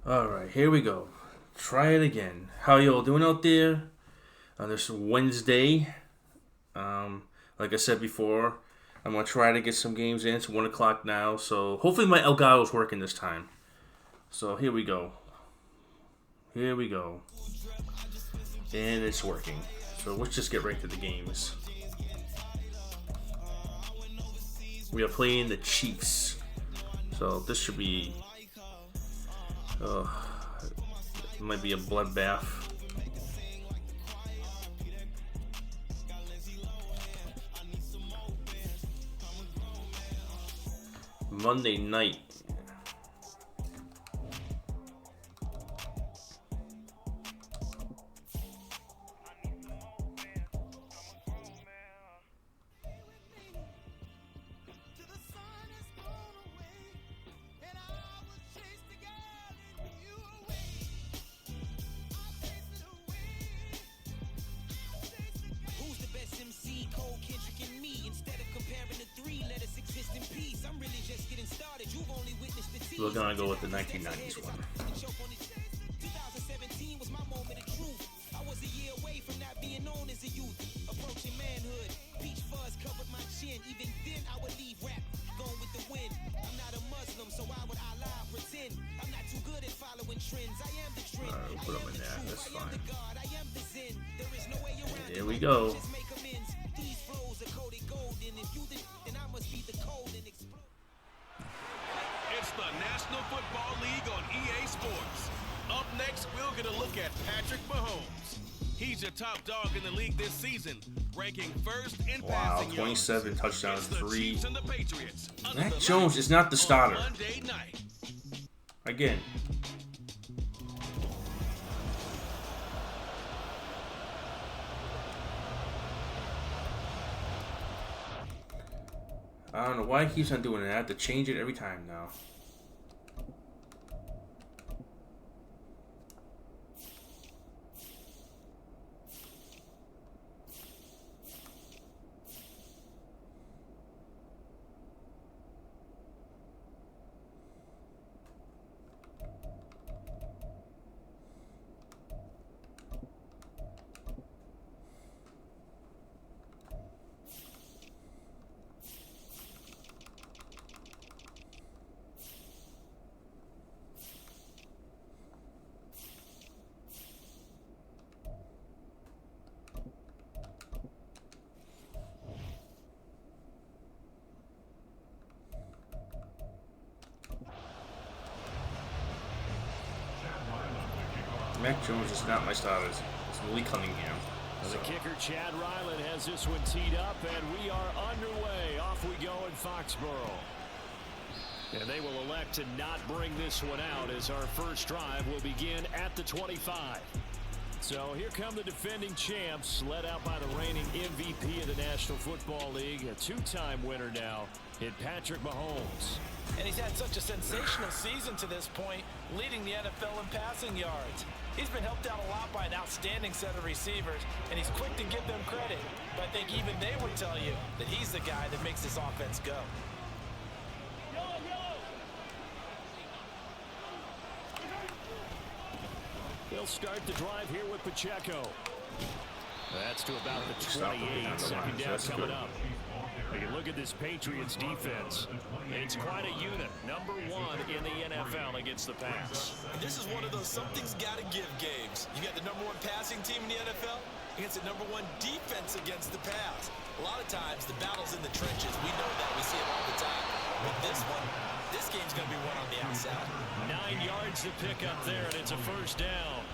Alright, here we go. Try it again. How y'all doing out there on this Wednesday? Like I said before, I'm going to try to get some games in. It's 1 o'clock now, so hopefully my Elgato's working this time. So here we go. Here we go. And it's working. So let's just get right to the games. We are playing the Chiefs. So this should be... it might be a bloodbath. Monday night. We're gonna go with the 1990s one. Alright, we'll put them in there. That's fine. Here we go. It's the National Football League on EA Sports. Up next, we're going to look at Patrick Mahomes. He's your top dog in the league this season, ranking first in passing yards. 27 touchdowns, It's the 3. Chiefs and the Patriots. Mac Jones is not the starter. Monday night. Again. I don't know why he keeps on doing it. I have to change it every time now. Mac Jones is not my starter. It's Lee Cunningham. The kicker, Chad Ryland, has this one teed up, and we are underway. Off we go in Foxborough. And they will elect to not bring this one out as our first drive will begin at the 25. So here come the defending champs, led out by the reigning MVP of the National Football League, a two-time winner now in Patrick Mahomes. And he's had such a sensational season to this point, leading the NFL in passing yards. He's been helped out a lot by an outstanding set of receivers, and he's quick to give them credit. But I think even they would tell you that he's the guy that makes this offense go. He'll start the drive here with Pacheco. That's to about the 28. Second down coming up. You look at this Patriots defense. It's quite a unit. Number 1 in the NFL against the pass. And this is one of those something's got to give games. You got the number 1 passing team in the NFL against the number 1 defense against the pass. A lot of times the battle's in the trenches. We know that. We see it all the time. But this one, this game's going to be won on the outside. 9 yards to pick up there, and it's a first down.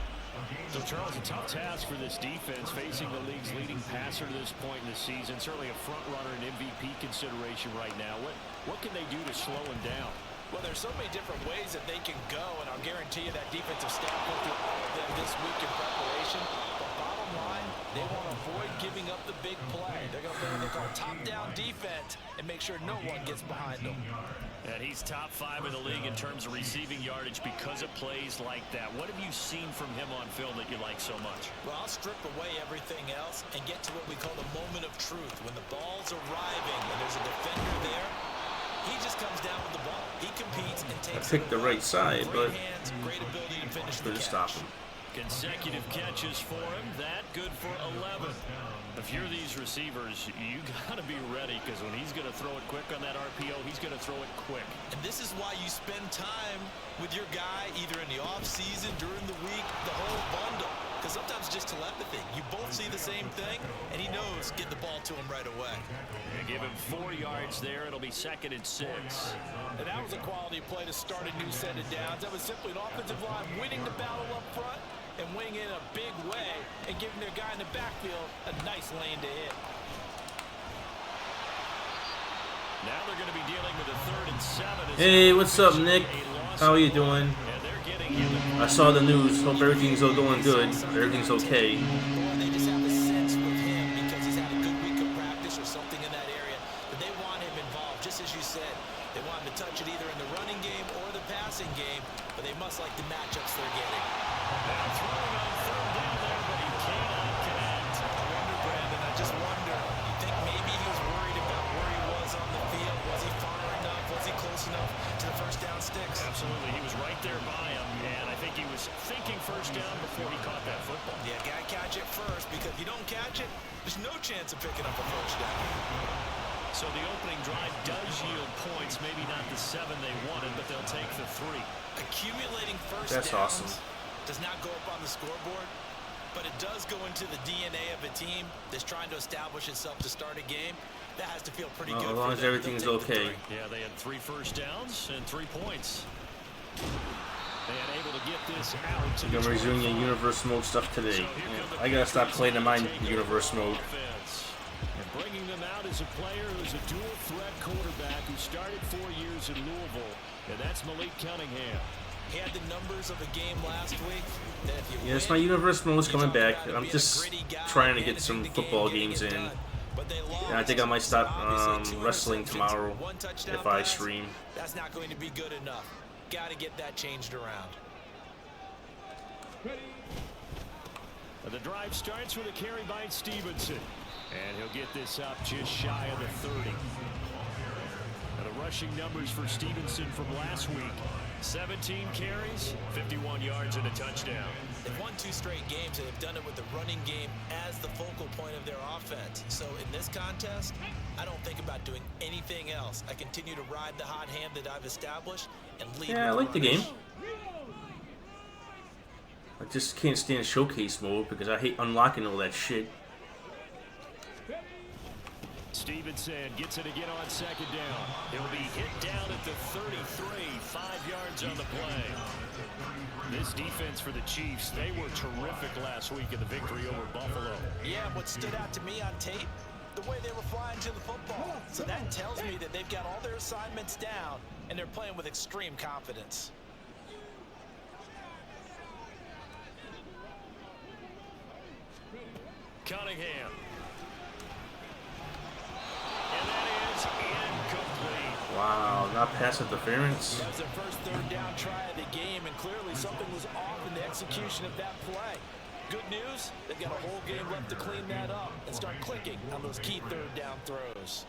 So, Charles, a tough task for this defense, facing the league's leading passer to this point in the season. Certainly a front runner and MVP consideration right now. What can they do to slow him down? Well, there's so many different ways that they can go, and I'll guarantee you that defensive staff went through all of them this week in preparation. But bottom line, they want to avoid giving up the big play. They're going to play what they call top-down defense and make sure no one gets behind them. And he's top 5 in the league in terms of receiving yardage because of plays like that. What have you seen from him on film that you like so much? Well, I'll strip away everything else and get to what we call the moment of truth. When the ball's arriving and there's a defender there, He just comes down with the ball. He competes and takes I picked the right side, but great ability to finish the couldn't catch. stop him. Consecutive catches for him. That good for 11. If you're these receivers, you got to be ready, because when he's going to throw it quick on that RPO, he's going to throw it quick. And this is why you spend time with your guy either in the offseason, during the week, the whole bundle. Because sometimes just telepathy. You both see the same thing, and he knows get the ball to him right away. And give him 4 yards there. It'll be 2nd and 6. And that was a quality play to start a new set of downs. That was simply an offensive line winning the battle up front and winning in a big way and giving their guy in the backfield a nice lane to hit. Now they're going to be dealing with a 3rd and 7. Hey, what's up, Nick? How are you doing? I saw the news. Hope everything's all doing good. Everything's okay. They just have a sense with him because he's had a good week of practice or something in that area. But they want him involved, just as you said. They want him to touch it either in the running game or the passing game, but they must like the matchups they're getting. Now throwing on 3rd down there, but he cannot connect. I wonder, Brandon, I just wonder, you think maybe he was worried about where he was on the field? Was he far enough? Was he close enough to the first down sticks? Absolutely. He was right there by him, and I think he was thinking first down before he caught that football. Yeah, gotta catch it first, because if you don't catch it, there's no chance of picking up a first down. So the opening drive does yield points, maybe not the 7 they wanted, but they'll take the 3. Accumulating first That's downs awesome. does not go up on the scoreboard, but it does go into the DNA of a team that's trying to establish itself to start a game. That has to feel pretty good. As long as everything's okay. Yeah, they had 3 first downs and 3 points. And able to get this out. I'm gonna resume your universe mode stuff today. I gotta stop playing in my universe mode. And bringing them out is a player who's a dual threat quarterback who started 4 years in Louisville, and that's Malik Cunningham. He had the numbers of a game last week. That if you Yes, win, my universe mode's coming back. you're I'm talking about just being a gritty guy, trying to get managing some the game, football getting games it in. done. But they lost. And I think I might stop Obviously, 2 wrestling interceptions, tomorrow 1 touchdown if I pass. stream. That's not going to be good enough. Got to get that changed around. The drive starts with a carry by Stevenson. And he'll get this up just shy of the 30. Now the rushing numbers for Stevenson from last week. 17 carries, 51 yards, and a touchdown. They've won 2 straight games, and they've done it with the running game as the focal point of their offense. So in this contest, I don't think about doing anything else. I continue to ride the hot hand that I've established and lead. Yeah, I with like the runners. game. I just can't stand showcase mode because I hate unlocking all that shit. Stevenson gets it again on 2nd down. He'll be hit down at the 33, 5 yards on the play. This defense for the Chiefs, they were terrific last week in the victory over Buffalo. Yeah, what stood out to me on tape, the way they were flying to the football. So that tells me that they've got all their assignments down, and they're playing with extreme confidence. Cunningham. And that is incomplete. Wow, not pass interference. That was their first 3rd down try of the game, and clearly something was off in the execution of that play. Good news, they've got a whole game left to clean that up and start clicking on those key 3rd down throws.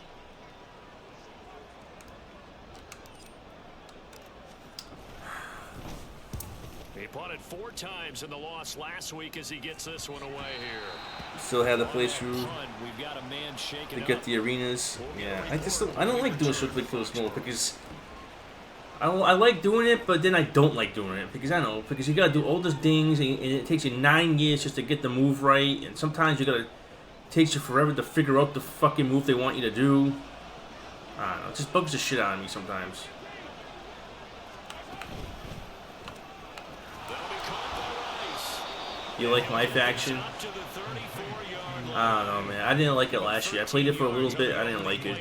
He punted 4 times in the loss last week as he gets this one away here. Still have to play through We've got a man shaking to get the arenas. Yeah, I don't like doing showcase close mode because I like doing it, but then I don't like doing it because I know because you gotta do all those things and it takes you 9 years just to get the move right, and sometimes you gotta it takes you forever to figure out the fucking move they want you to do. I don't know, it just bugs the shit out of me sometimes. You like my faction? I don't know, man. I didn't like it last year. I played it for a little bit. I didn't like it.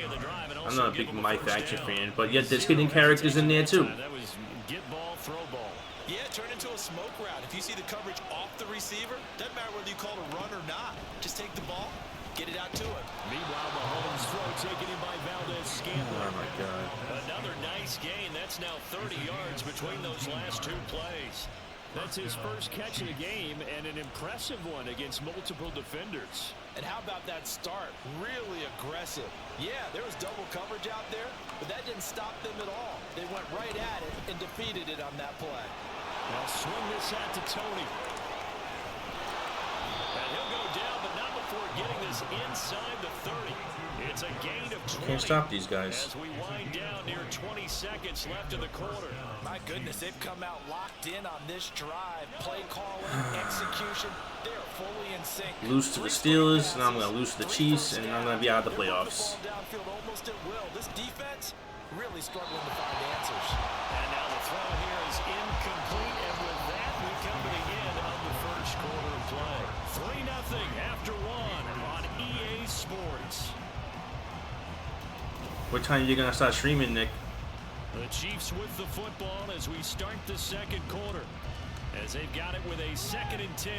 I'm not a big My Faction fan, but yet there's hidden characters in there too. That was get ball, throw ball. Yeah, turn into a smoke route. If you see the coverage off the receiver, doesn't matter whether you call it a run or not. Just take the ball, get it out to him. Meanwhile, Mahomes' throw taken in by Valdez-Scantling. Oh my god. Another nice gain. That's now 30 yards between those last 2 plays. That's his first catch of the game and an impressive one against multiple defenders. And how about that start? Really aggressive. Yeah, there was double coverage out there, but that didn't stop them at all. They went right at it and defeated it on that play. Now swing this out to Tony. And he'll go down, but not before getting this inside the 30. It's a gain of 20. Can't stop these guys. As we wind down near 20 seconds left in the quarter. My goodness, they've come out locked in on this drive. Play calling, execution, they're fully in sync. Lose to the Steelers, and I'm going to lose to the Chiefs, and I'm going to be out of the playoffs. Downfield almost at will. This defense really struggling to find answers. And now the throw here is incomplete, and with that, we come to the end of the first quarter of play. 3-0 after one on EA Sports. What time are you going to start streaming, Nick? The Chiefs with the football as we start the second quarter, as they've got it with a 2nd and 10.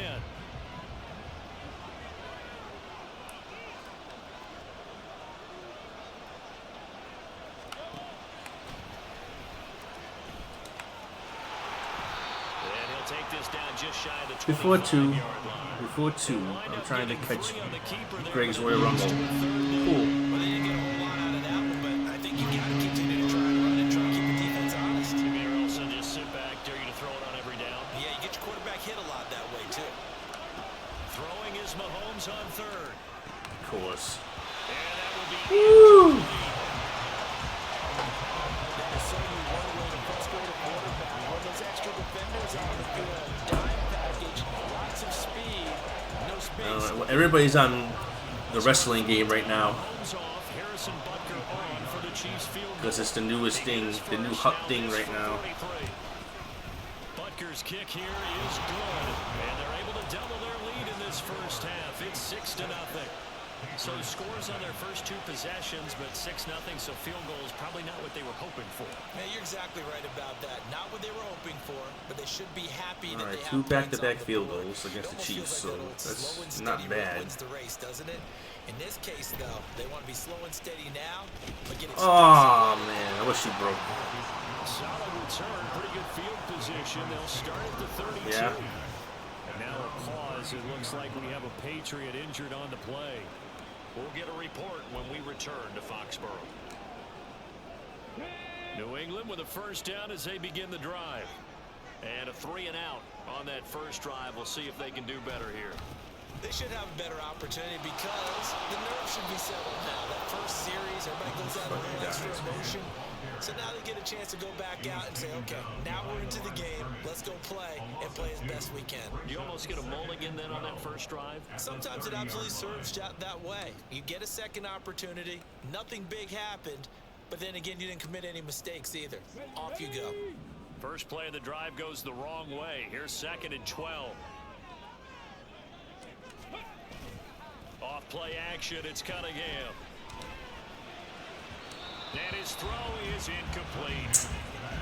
And he'll take this down just shy of the 25-yard line. Before two, I'm trying to catch Greg's Royal Rumble. Cool. Well, they didn't get a whole lot out of that one, but I think you got to continue to try and run and try and keep the defense honest. Maybe also just sit back, dare you to throw it on every down. Yeah, you get your quarterback hit a lot that way, too. Throwing is Mahomes on 3rd. Of course. And that will be Woo! That is certainly one way to frustrate a quarterback. When those extra defenders on the field, dime package, lots of speed, no space. Well, everybody's on the wrestling game right now. Because it's the newest thing, the new hot thing right now. Butker's kick here is good, and they're able to double their lead in this first half. It's 6-0. So scores on their first 2 possessions, but 6-0, so field goal is probably not what they were hoping for. Man, you're exactly right about that. Not what they were hoping for, but they should be happy that they have 2 back-to-back field goals against the Chiefs, so that's not bad. Wins the race, doesn't it? In this case, though, they want to be slow and steady now, but get it. Oh man, I wish she broke. Solid return, pretty good field position. They'll start at the 32. Yeah. And now a pause. It looks like we have a Patriot injured on the play. We'll get a report when we return to Foxborough. New England with a first down as they begin the drive. And a 3-and-out on that first drive. We'll see if they can do better here. They should have a better opportunity because the nerves should be settled now. That first series, everybody goes out a little extra emotion. So now they get a chance to go back out and say, okay, now we're into the game. Let's go play and play as best we can. You almost get a mulligan then on that first drive? Sometimes it absolutely serves that way. You get a second opportunity. Nothing big happened. But then again, you didn't commit any mistakes either. Off you go. First play of the drive goes the wrong way. Here's 2nd and 12. Off play action, it's Cunningham. And his throw is incomplete.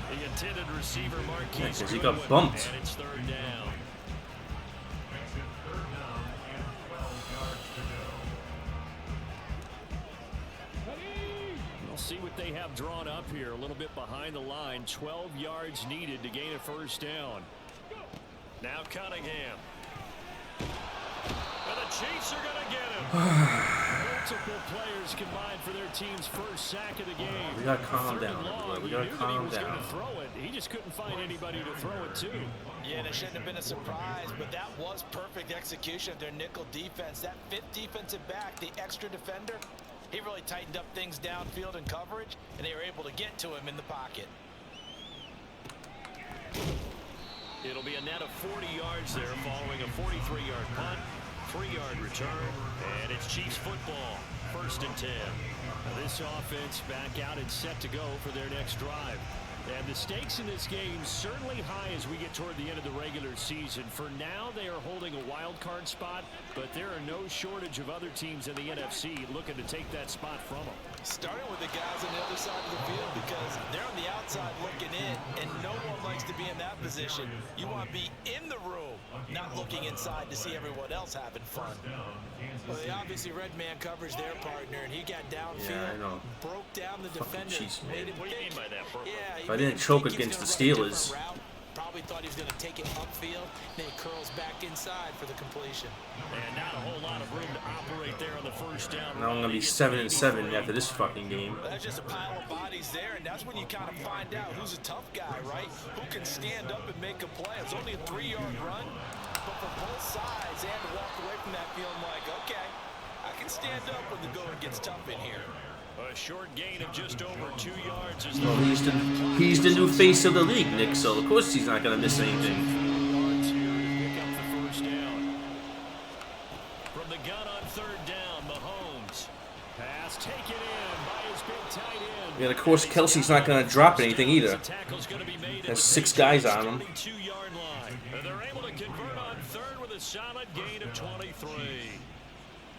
The intended receiver, Marquise, because he got bumped. And it's 3rd down. We'll see what they have drawn up here. A little bit behind the line. 12 yards needed to gain a first down. Now Cunningham. And the Chiefs are going to get him. Multiple players combined for their team's first sack of the game. We got to calm down. We got to calm down. Throw it. He just couldn't find anybody to throw it to. Yeah, and it shouldn't have been a surprise, but that was perfect execution of their nickel defense. That 5th defensive back, the extra defender, he really tightened up things downfield and coverage, and they were able to get to him in the pocket. It'll be a net of 40 yards there following a 43-yard punt, 3-yard return, and it's Chiefs football, 1st and 10. Now this offense back out and set to go for their next drive. And the stakes in this game certainly high as we get toward the end of the regular season. For now, they are holding a wild card spot, but there are no shortage of other teams in the NFC looking to take that spot from them. Starting with the guys on the other side of the field because they're on the outside looking in, and no one likes to be in that position. You want to be in the room, not looking inside to see everyone else having fun. Well, they obviously red man coverage their partner, and he got downfield, broke down the defender. Chiefs, made him what do you mean by that, bro? Yeah, if I didn't choke against the Steelers. probably thought he was going to take it upfield. Then he curls back inside for the completion. And not a whole lot of room to operate there on the first down. Now I'm gonna be 7-7 after this fucking game. That's just a pile of bodies there, and that's when you kind of find out who's a tough guy, right? Who can stand up and make a play. It's only a 3-yard run, but for both sides, they had to walk away from that feeling like, okay, I can stand up when the going gets tough in here. A short gain of just over 2 yards. Well, he's the new face of the league, Nick, so of course he's not going to miss anything. From the gun on third down, Mahomes. Pass taken in by his big tight end. And of course Kelsey's not going to drop anything either. There's 6 guys on him. They're able to convert on third with a solid gain of 23.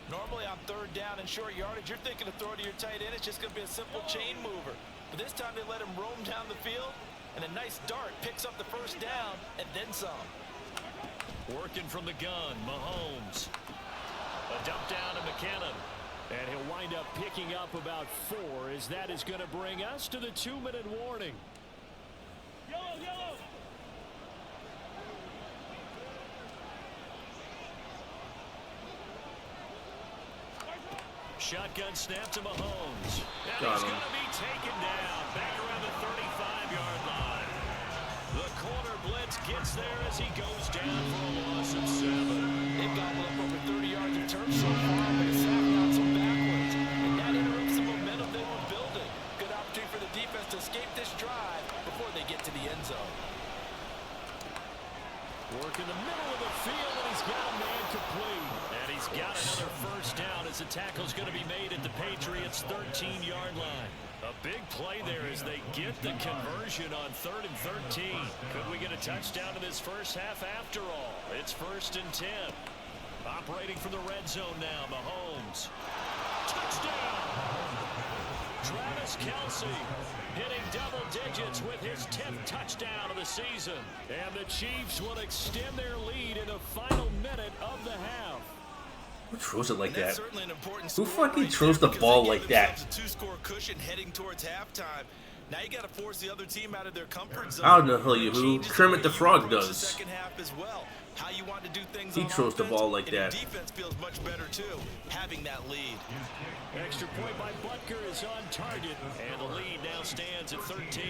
Normally on third down and short yardage, you're thinking of throwing to your tight end. It's just going to be a simple chain mover. But this time they let him roam down the field, and a nice dart picks up the first down and then some. Working from the gun, Mahomes. A dump down to McKinnon. And he'll wind up picking up about 4 as that is going to bring us to the 2-minute warning. Yellow. Shotgun snap to Mahomes. And he's going to be taken down back around the 35-yard line. The corner blitz gets there as he goes down for a loss of 7. They've got up over 30 yards of turf so far, but it's not some backwards. And that interrupts the momentum they were building. Good opportunity for the defense to escape this drive before they get to the end zone. Work in the middle of the field, and he's got a man complete. And he's got another first down as the tackle's going to be made at the Patriots' 13-yard line. A big play there as they get the conversion on 3rd and 13. Could we get a touchdown in this first half after all? It's 1st and 10. Operating from the red zone now, Mahomes. Touchdown! Travis Kelce hitting double digits with his 10th touchdown of the season. And the Chiefs will extend their lead in the final minute of the half. Who throws it like that? Who fucking throws the ball like that? Two-score cushion heading towards halftime. Now you got to force the other team out of their comfort zone. I don't know who Kermit the Frog does. Second half as well. How you want to do things he throws the ball like that. Defense feels much better too, having that lead. Extra point by Butker is on target, and the lead now stands at 13.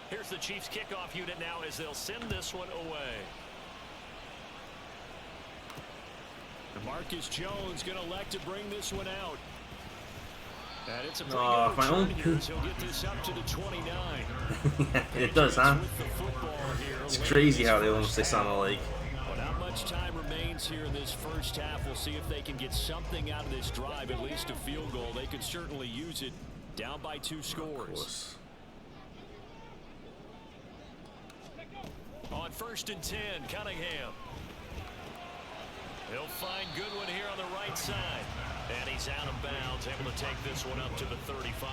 Here's the Chiefs kickoff unit now as they'll send this one away. Marcus Jones going to elect to bring this one out. And it's a pretty good return here, so he'll get this up to the 29. It does, huh? It's crazy how they sound alike. Well, not much time remains here in this first half. We'll see if they can get something out of this drive, at least a field goal. They could certainly use it. Down by 2 scores. On 1st and 10, Cunningham. He'll find Goodwin here on the right side. And he's out of bounds, able to take this one up to the 35.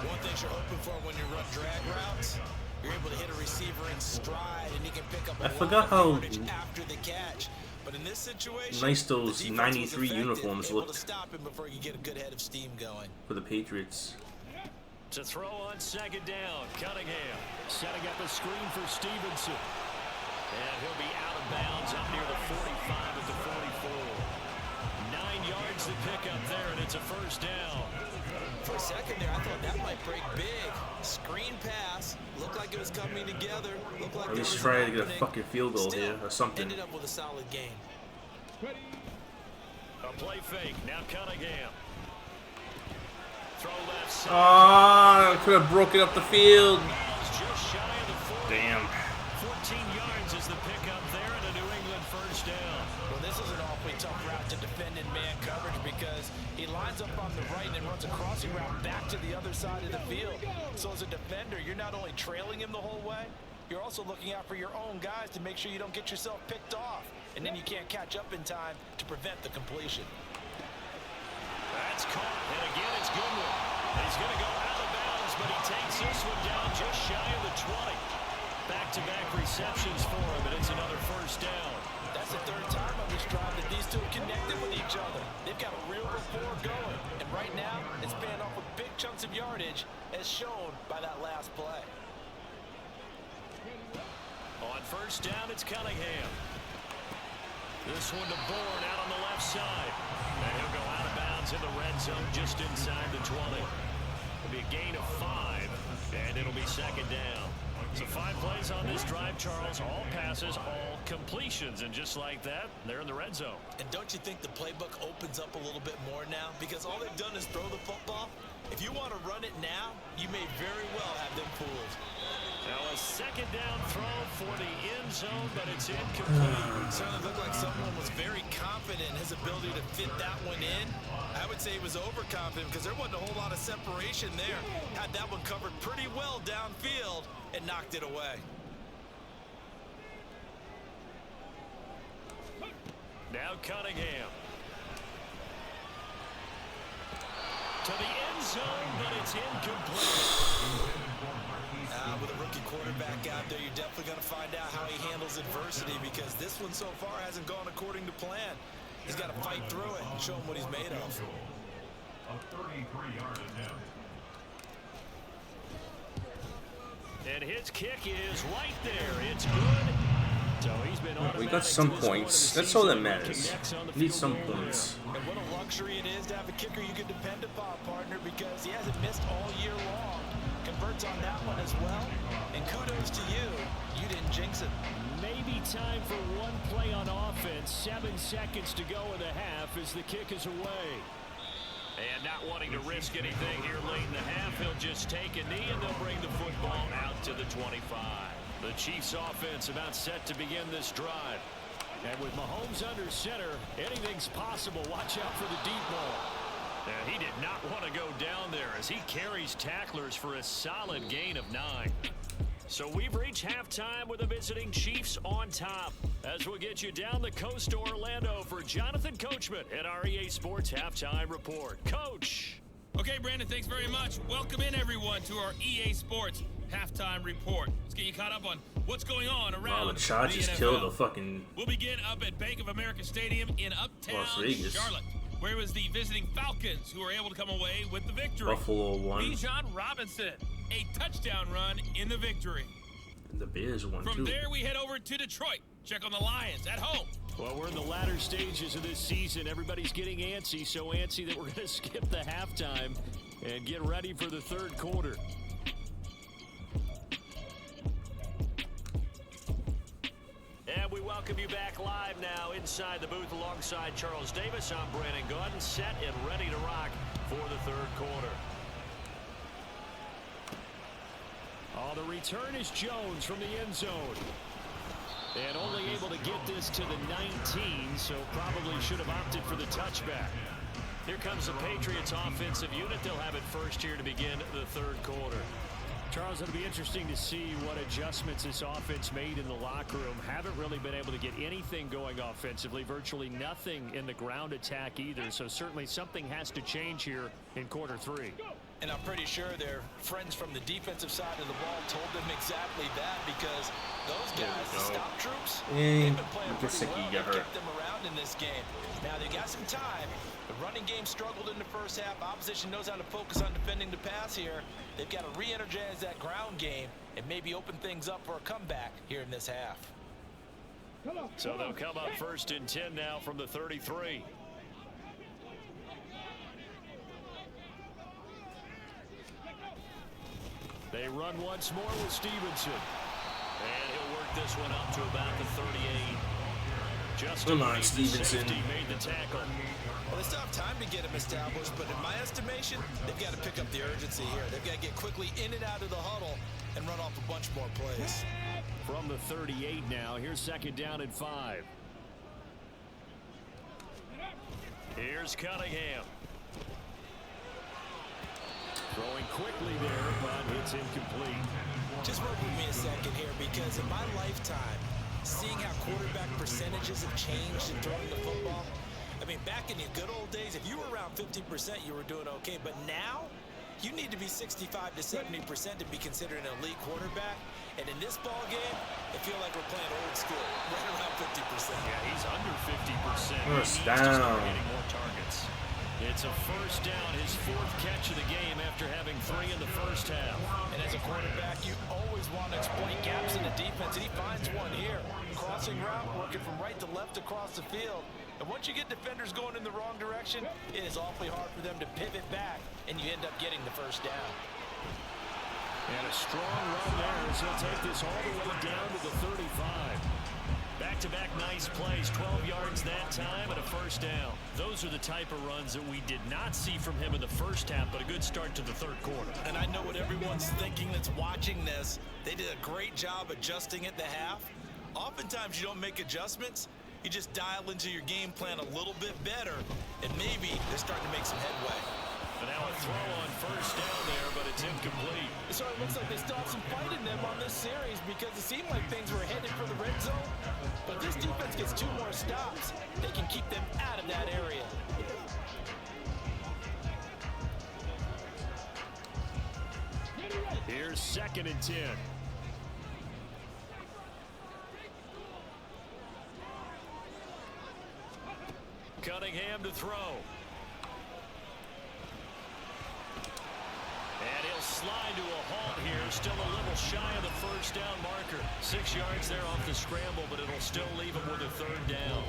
One thing you're hoping for when you run drag routes, you're able to hit a receiver in stride, and he can pick up a lot of yardage after the catch. But in this situation, nice those 93 uniforms look to stop him before you get a good head of steam going. For the Patriots. To throw on 2nd down, Cunningham setting up a screen for Stevenson. And he'll be out of bounds up near the 45 at the 44. 9 yards to pick up there, and it's a first down. For a second there, I thought that might break big. Screen pass. Looked like it was coming together. Looked like at least try to get a fucking field goal here or something. Ended up with a solid game. A play fake. Now Cunningham. Throw left side. Oh, could have broken up the field. Just shy of the 40. Damn. 14 yards is the pickup there, and a New England first down. Well, this is an awfully tough route to defend in man coverage because he lines up on the right and then runs a crossing route back to the other side of the field. So as a defender, you're not only trailing him the whole way, you're also looking out for your own guys to make sure you don't get yourself picked off. And then you can't catch up in time to prevent the completion. That's caught, and again it's Goodwin. He's going to go out of bounds, but he takes this one down just shy of the 20. Back-to-back receptions for him, and it's another first down. That's the third time on this drive that these two connected with each other. They've got a real rapport going. And right now, it's paying off with big chunks of yardage, as shown by that last play. On first down, it's Cunningham. This one to Bourne out on the left side. And he'll go out of bounds in the red zone just inside the 20. It'll be a gain of 5, and it'll be second down. So 5 plays on this drive, Charles. All passes, all completions. And just like that, they're in the red zone. And don't you think the playbook opens up a little bit more now? Because all they've done is throw the football. If you want to run it now, you may very well have them fooled. Now a second down throw for the end zone, but it's incomplete. Certainly looked like someone was very confident in his ability to fit that one in. I would say he was overconfident because there wasn't a whole lot of separation there. Had that one covered pretty well downfield and knocked it away. Now Cunningham. To the end zone, but it's incomplete. With a rookie quarterback out there, you're definitely going to find out how he handles adversity because this one so far hasn't gone according to plan. He's got to fight through it and show him what he's made of. A 33-yard attempt. And his kick is right there. It's good. So he's been we got some points. That's all that matters. Need some points. And what a luxury it is to have a kicker you can depend upon, partner, because he hasn't missed all year long. Converts on that one as well. And kudos to you. You didn't jinx it. Maybe time for one play on offense. 7 seconds to go in the half as the kick is away. And not wanting to risk anything here late in the half, he'll just take a knee and they'll bring the football out to the 25. The Chiefs offense about set to begin this drive. And with Mahomes under center, anything's possible. Watch out for the deep ball. And he did not want to go down there as he carries tacklers for a solid gain of 9. So we've reached halftime with the visiting Chiefs on top. As we'll get you down the coast to Orlando for Jonathan Coachman at our EA Sports Halftime Report. Coach. Okay, Brandon, thanks very much. Welcome in, everyone, to our EA Sports Halftime Report. Let's get you caught up on what's going on around the Chargers NFL. killed the fucking We'll begin up at Bank of America Stadium in uptown Las Vegas. Charlotte, where it was the visiting Falcons who were able to come away with the victory. Buffalo won. Bijan Robinson, a touchdown run in the victory. The Bears won From too. there, we head over to Detroit. Check on the Lions at home. Well, we're in the latter stages of this season. Everybody's getting antsy, so antsy that we're going to skip the halftime and get ready for the third quarter. And we welcome you back live now inside the booth alongside Charles Davis. I'm Brandon Gunn, set and ready to rock for the third quarter. Oh, the return is Jones from the end zone. And only able to get this to the 19, so probably should have opted for the touchback. Here comes the Patriots offensive unit. They'll have it first here to begin the third quarter. Charles, it'll be interesting to see what adjustments this offense made in the locker room. Haven't really been able to get anything going offensively, virtually nothing in the ground attack either. So certainly something has to change here in quarter 3. And I'm pretty sure their friends from the defensive side of the ball told them exactly that because those guys, the stop troops, they've been playing pretty well. They kept them around in this game. Now they got some time. The running game struggled in the first half. Opposition knows how to focus on defending the pass here. They've got to re-energize that ground game and maybe open things up for a comeback here in this half. So they'll come up first and 10 now from the 33. They run once more with Stevenson. And he'll work this one up to about the 38. Come on, Stevenson. Made the tackle. Well, they still have time to get him established, but in my estimation, they've got to pick up the urgency here. They've got to get quickly in and out of the huddle and run off a bunch more plays. From the 38 now, here's second down and 5. Here's Cunningham. Throwing quickly there, but it's incomplete. Just work with me a second here, because in my lifetime, seeing how quarterback percentages have changed in throwing the football, I mean, back in the good old days, if you were around 50%, you were doing okay. But now, you need to be 65 to 70% to be considered an elite quarterback. And in this ball game, I feel like we're playing old school, right around 50%. Yeah, he's under 50%. First He needs to start down. hitting more targets. It's a first down, his 4th catch of the game after having 3 in the first half. And as a quarterback, you always want to exploit gaps in the defense, and he finds one here. Crossing route, working from right to left across the field. And once you get defenders going in the wrong direction, it is awfully hard for them to pivot back, and you end up getting the first down. And a strong run there as he'll take this all the way down to the 35. Back-to-back nice plays, 12 yards that time and a first down. Those are the type of runs that we did not see from him in the first half, but a good start to the third quarter. And I know what everyone's thinking that's watching this. They did a great job adjusting at the half. Oftentimes you don't make adjustments. You just dial into your game plan a little bit better, and maybe they're starting to make some headway. And now a throw on first down there, but it's incomplete. So it looks like they still have some fight in them on this series because it seemed like things were headed for the red zone. But this defense gets 2 more stops. They can keep them out of that area. Here's 2nd and 10. Cunningham to throw. And he'll slide to a halt here. Still a little shy of the first down marker. 6 yards there off the scramble, but it'll still leave him with a 3rd down.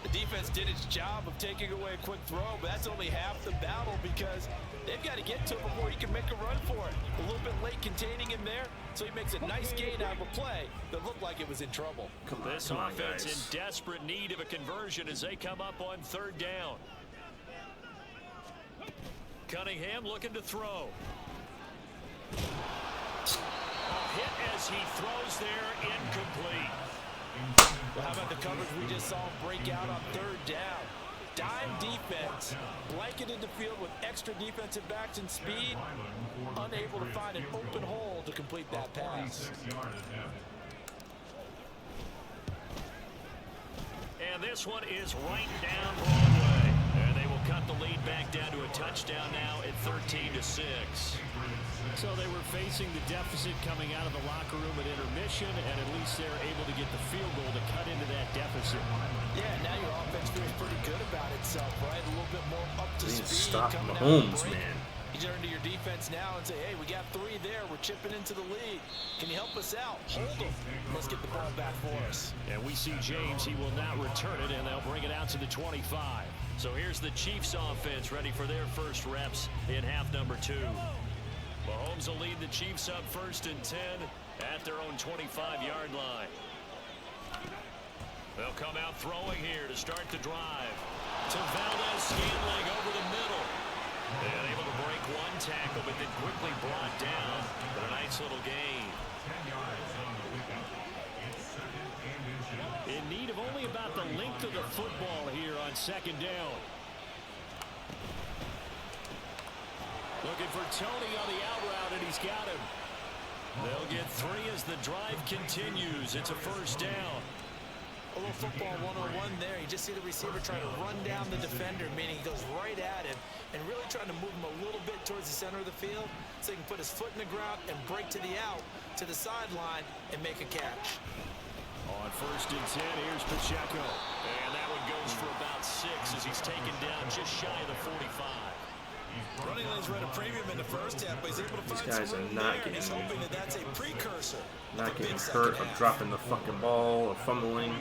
The defense did its job of taking away a quick throw, but that's only half the battle because they've got to get to him before he can make a run for it. A little bit late containing him there, so he makes a nice gain out of a play that looked like it was in trouble. This offense in desperate need of a conversion as they come up on 3rd down. Cunningham looking to throw. A hit as he throws there, incomplete. Well, how about the coverage we just saw him break out on 3rd down? Dime defense, blanketed the field with extra defensive backs and speed, unable to find an open hole to complete that pass. And this one is right down Broadway. And they will cut the lead back down to a touchdown now at 13-6. So they were facing the deficit coming out of the locker room at intermission, and at least they're able to get the field goal to cut into that deficit. Yeah, now your offense feels pretty good about itself, right? A little bit more up to speed. Stop coming Mahomes, out of the break. man. You turn to your defense now and say, hey, we got 3 there. We're chipping into the lead. Can you help us out? Hold them. Let's get the ball back for us. And we see James. He will not return it, and they'll bring it out to the 25. So here's the Chiefs offense ready for their first reps in half number 2. Mahomes will lead the Chiefs up 1st and 10 at their own 25-yard line. They'll come out throwing here to start the drive. To Valdez-Scantling over the middle. And able to break 1 tackle, but then quickly brought down. But a nice little gain. In need of only about the length of the football here on 2nd down. Looking for Tony on the out route, and he's got him. They'll get 3 as the drive continues. It's a first down. A little football 101 there. You just see the receiver trying to run down the defender, meaning he goes right at him and really trying to move him a little bit towards the center of the field so he can put his foot in the ground and break to the out, to the sideline, and make a catch. On 1st and 10, here's Pacheco. And that one goes for about 6 as he's taken down just shy of the 45. Running lanes were at a premium in the first half, but he's able to find These guys some are room not there, and he's getting- hoping that that's a precursor. Not getting hurt or dropping the fucking ball or fumbling.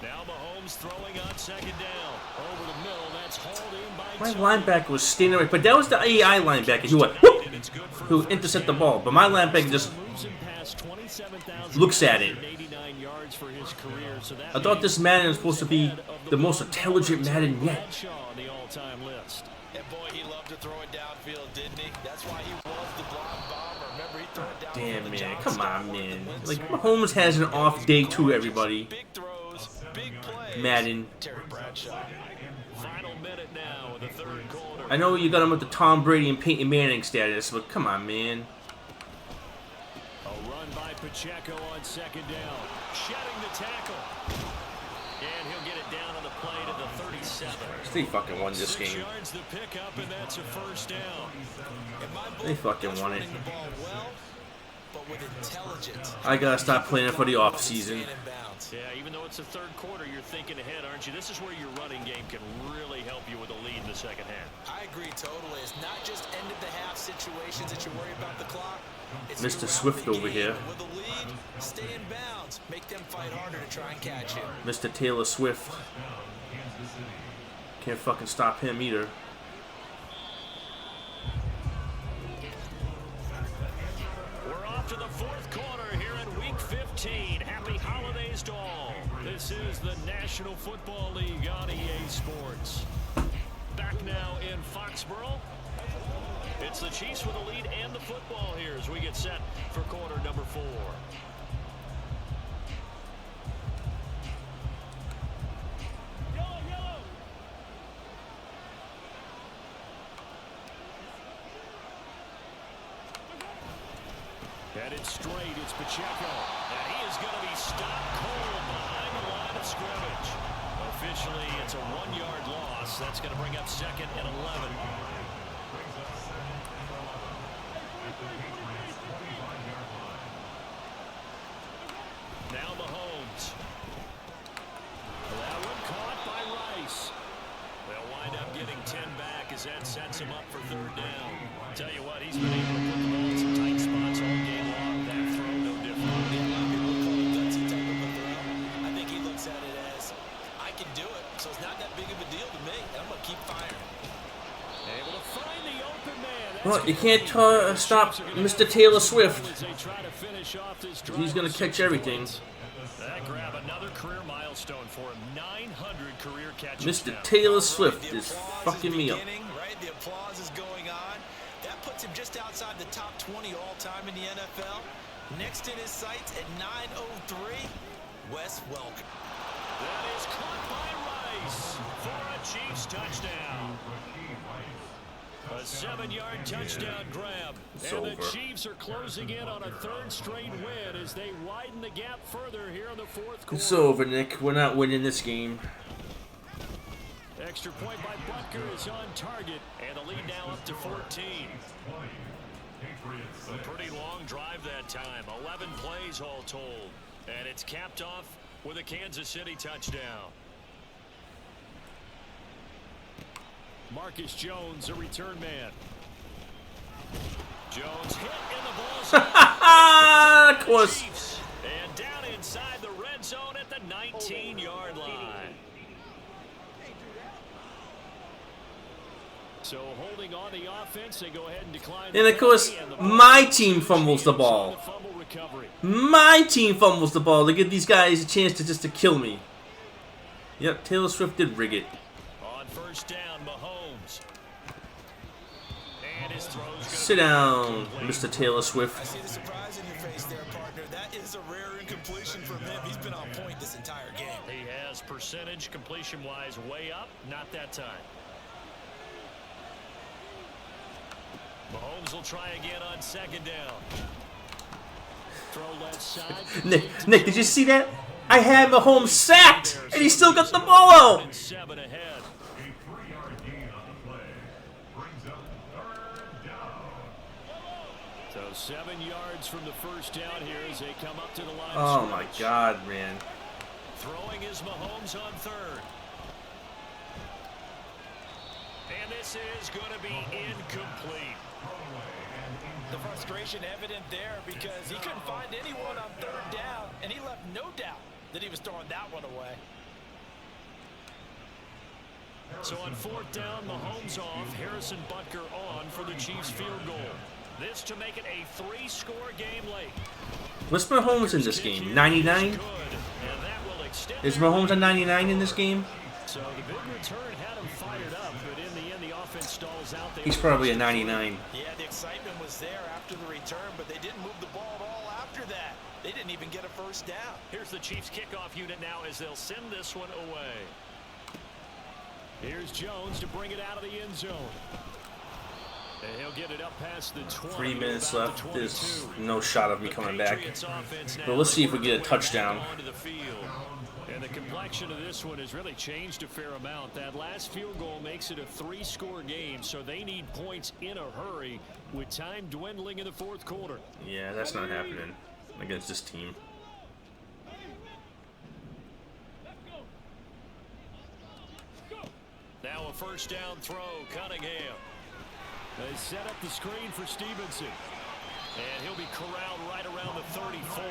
Now Mahomes throwing on 2nd down. Over the middle, that's hauled in by My Tony. linebacker was standing right, but that was the AI linebacker who went whoop, who intercepted the ball. But my linebacker just Moves him past 27,000 looks at it. 89 yards for his career, so that I thought this means Madden was supposed to be he's ahead of the most intelligent Madden yet. Bradshaw on the all-time list. And boy, he loved to throw it downfield, didn't he? That's why he was the blind bomber. Remember, he threw it down. Damn, man. Come on, man. Like, Mahomes has an off day too, everybody. Big throws, big plays. Madden. Terry Bradshaw. Final minute now in the third quarter. I know you got him with the Tom Brady and Peyton Manning status, but come on, man. A A run by Pacheco on second down. Shedding the tackle. And he'll get it down on the play to the 37. They fucking won this 6 game. yards the pickup, and that's a first down. They fucking won it. The ball well, but with intelligence. I gotta stop playing for the off season. Yeah, even though it's the third quarter, you're thinking ahead, aren't you? This is where your running game can really help you with a lead in the second half. I agree totally. It's not just end of the half situations that you worry about the clock. It's Mr. throughout Swift the over game. here. With a lead, stay in bounds. Make them fight harder to try and catch you. Mr. Taylor Swift. Can't fucking stop him either. We're off to the fourth quarter here in Week 15. Happy holidays to all. This is the National Football League on EA Sports. Back now in Foxborough. It's the Chiefs with the lead and the football here as we get set for quarter number 4. Headed straight, it's Pacheco. And he is going to be stopped cold behind the line of scrimmage. Officially, it's a 1-yard loss. That's going to bring up second and 11. Now Mahomes. That one caught by Rice. They'll wind up getting 10 back as that sets him up for third down. Tell you what, he's been able to put the ball in some tight spots all game long. That throw, no different. Yeah, a lot of people call it gutsy type of a throw. I think he looks at it as, I can do it, so it's not that big of a deal to me, and I'm going to keep firing. Able to find the open man. Well, you can't stop Mr. Taylor Swift. He's gonna catch everything. That grab another career milestone for him. 900 career catches. Mr. Now. Taylor Swift The is applause fucking me up. beginning, right? The applause is going on. That puts him just outside the top 20 all-time in the NFL. Next in his sights at 9:03, Wes Welker. That is caught by Rice for a Chiefs touchdown. A 7-yard touchdown grab. It's and over. the Chiefs are closing in on a third straight win as they widen the gap further here in the fourth quarter. It's over, Nick. We're not winning this game. Extra point by Butker is on target, and the lead now up to 14. A pretty long drive that time. 11 plays all told. And it's capped off with a Kansas City touchdown. Marcus Jones, a return man. Jones hit in the ball zone. Of course. And down inside the red zone at the 19-yard line. So holding on the offense, they go ahead and decline. And of course, my team fumbles the ball. My team fumbles the ball to give these guys a chance to kill me. Yep, Taylor Swift did rig it. On first down, Mahomes. And his throw's Sit down, Mr. Taylor Swift. I see the surprise in your face there, partner. That is a rare incompletion from him. He's been on point this entire game. He has percentage completion-wise way up. Not that time. Mahomes will try again on second down. Throw left side. Nick, did you see that? I had Mahomes sacked, and he still got the ball out. 7 ahead. A 3-yard gain on the play brings up third down. So 7 yards from the first down here as they come up to the line. Oh of my scrimmage. God, man. Throwing is Mahomes on third. And this is going to be incomplete. The frustration evident there because he couldn't find anyone on third down, and he left no doubt that he was throwing that one away. So on fourth down, Mahomes off, Harrison Butker on for the Chiefs field goal. This to make it a 3-score game late. What's Mahomes in this game? 99? Is Mahomes a 99 in this game? So the big return had him fired up, but in the end, the offense stalls out. He's probably a 99. Yeah, the excitement was there after the return, but they didn't move the ball at all after that. They didn't even get a first down. Here's the Chiefs kickoff unit now as they'll send this one away. Here's Jones to bring it out of the end zone. And he'll get it up past the 20. 3 minutes about left. the There's 22. no shot of me The coming back. Patriots offense now But let's see if we working get a their way touchdown. back onto the field. And the complexion of this one has really changed a fair amount. That last field goal makes it a 3-score game, so they need points in a hurry with time dwindling in the fourth quarter. Yeah, that's not happening against this team. Now a first down throw, Cunningham. They set up the screen for Stevenson. And he'll be corralled right around the 34.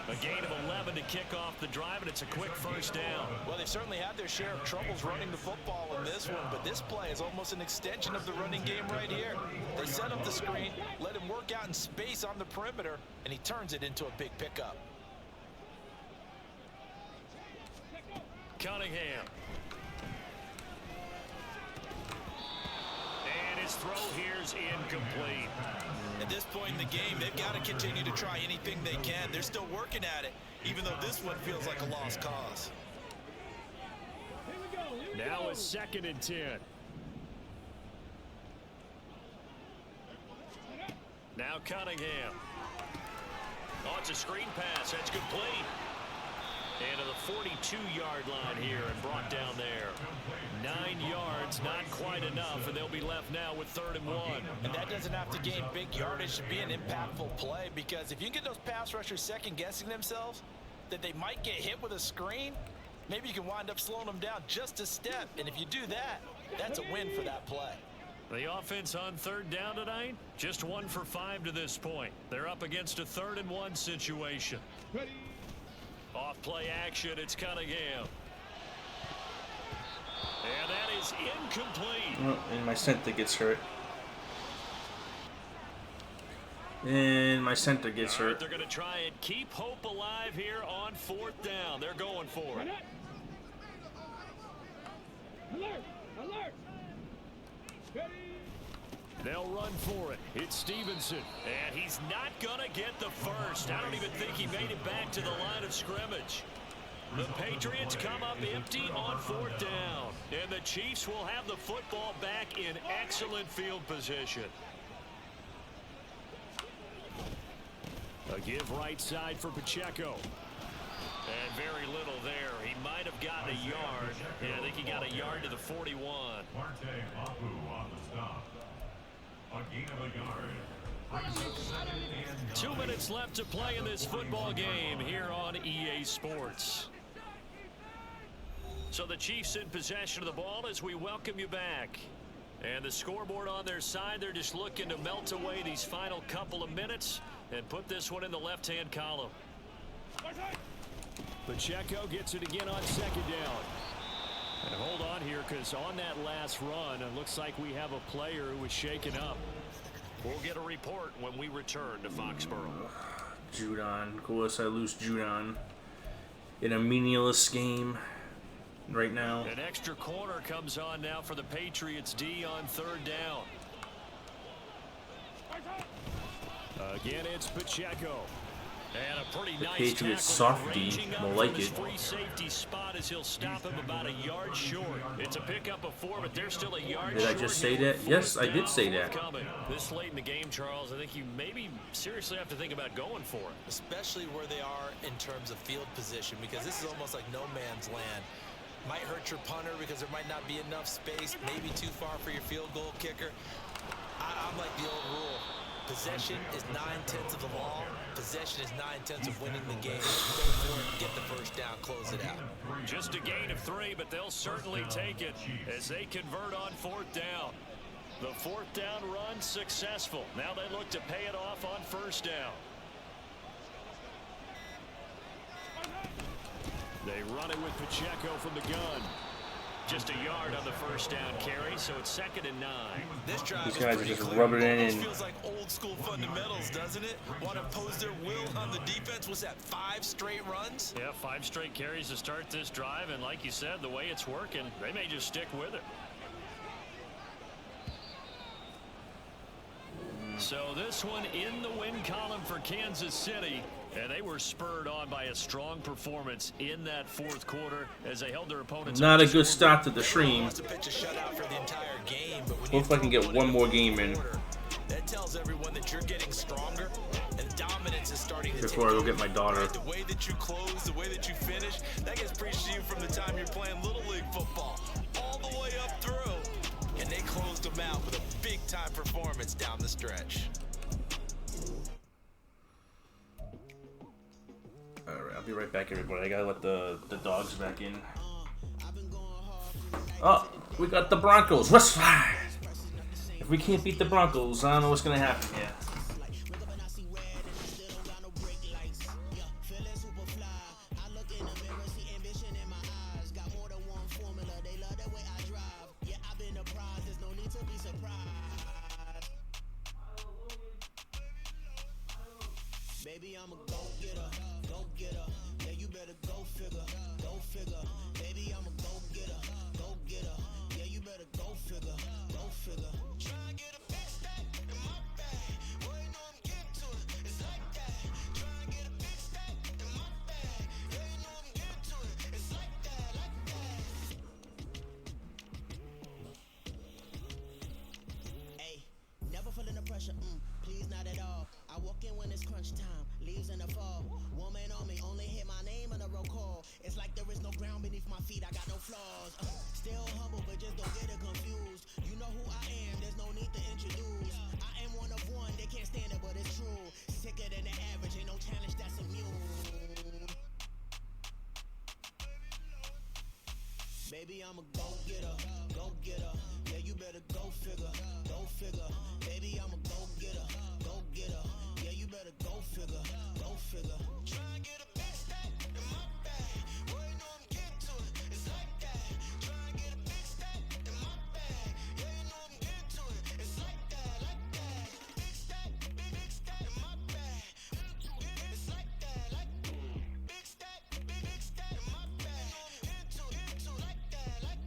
A gain of 11 to kick off the drive, and it's a quick first down. Well, they certainly had their share of troubles running the football in this one, but this play is almost an extension of the running game right here. They set up the screen, let him work out in space on the perimeter, and he turns it into a big pickup. Cunningham. And his throw here's incomplete. At this point in the game, they've got to continue to try anything they can. They're still working at it, even though this one feels like a lost cause. Now a 2nd and 10. Now Cunningham. Oh, it's a screen pass. That's complete. And to the 42-yard line here and brought down there. 9 yards, not quite enough, and they'll be left now with 3rd and 1. And that doesn't have to gain big yardage to be an impactful play, because if you can get those pass rushers second-guessing themselves that they might get hit with a screen, maybe you can wind up slowing them down just a step. And if you do that, that's a win for that play. The offense on 3rd down tonight, just 1 for 5 to this point. They're up against a 3rd and 1 situation. Off play action, it's Cunningham. And that is incomplete. Oh, and my center gets hurt. And my center gets hurt. They're going to try and keep hope alive here on 4th down. They're going for it. Alert! Alert! They'll run for it. It's Stevenson. And he's not going to get the first. I don't even think he made it back to the line of scrimmage. The Patriots come up empty on 4th down. And the Chiefs will have the football back in excellent field position. A give right side for Pacheco. And very little there. He might have gotten a yard. Yeah, I think he got a yard to the 41. Marte Mapu on the stop. A gain of a yard. Brings up 2nd and 2 minutes left to play in this football game here on EA Sports. So the Chiefs in possession of the ball as we welcome you back. And the scoreboard on their side, they're just looking to melt away these final couple of minutes and put this one in the left-hand column. Pacheco gets it again on 2nd down. And hold on here, because on that last run, it looks like we have a player who was shaken up. We'll get a report when we return to Foxborough. Judon. Of course, I lose Judon in a meaningless game right now. An extra corner comes on now for the Patriots D on 3rd down. Again, it's Pacheco. And a pretty nice Patriots tackle, soft D, ranging up will from like his it. free safety spot as he'll stop him about a yard short. It's a pickup of 4, but they're still a yard Did I short just say here that? with Yes, 4th I did down say that. forthcoming. This late in the game, Charles, I think you maybe seriously have to think about going for it. Especially where they are in terms of field position, because this is almost like no man's land. Might hurt your punter because there might not be enough space, maybe too far for your field goal kicker. I'm like the old rule. Possession is 9/10 of the law. Possession is 9/10 of winning the game. Go for it, get the first down, close it out. Just a gain of 3, but they'll certainly take it as they convert on 4th down. The 4th down run successful. Now they look to pay it off on 1st down. They run it with Pacheco from the gun. Just a yard on the first down carry, so it's 2nd and 9. This drive These is guys are pretty just clear. rubbing it Almost in. feels like old school fundamentals, doesn't it? Want to impose their will on the defense? Was that 5 straight runs? Yeah, 5 straight carries to start this drive, and like you said, the way it's working, they may just stick with it. So this one in the win column for Kansas City, and they were spurred on by a strong performance in that fourth quarter as they held their opponents. Not a good start to the stream. Wants to pitch a shutout for the entire game, but when Hope if I can get one more game in that tells everyone that you're getting stronger and dominance is starting to before I go get my daughter. The way that you close, the way that you finish, that gets preached to you from the time you're playing Little League football all the way up through. And they closed them out with a big-time performance down the stretch. Alright, I'll be right back, everybody. I gotta let the dogs back in. Oh, we got the Broncos. Let's fly! If we can't beat the Broncos, I don't know what's gonna happen here. Baby, I'm a go-getter, go-getter. Yeah, you better go figure, go figure. Baby, I'm a go-getter, go-getter. Yeah, you better go figure, go figure. Try and get a big stack in my bag. Boy, you know I'm getting to it. It's like that. Try and get a big stack in my bag. Yeah, you know I'm getting to it. It's like that, like that. Hey, never feeling the pressure, please not at all. I walk in when it's crunch time, leaves in the fall. Woman on me, only hit my name on the roll call. It's like there is no ground beneath my feet, I got no flaws. Still humble, but just don't get it confused. You know who I am, there's no need to introduce. I am one of one, they can't stand it, but it's true. Sicker than the average, ain't no challenge that's immune. Baby, I'm a go-getter, go-getter. Yeah, you better go figure, go figure. Baby, I'm a go-getter, go-getter. Yeah, you better go figure, go figure. Try and get a big stack in my bag. Boy, you know I'm getting to it. It's like that. Try and get a big stack in my bag. Yeah, you know I'm getting to it. It's like that, like that. Big stack in my bag. It's like that, like big stack in my bag. Into like that, like.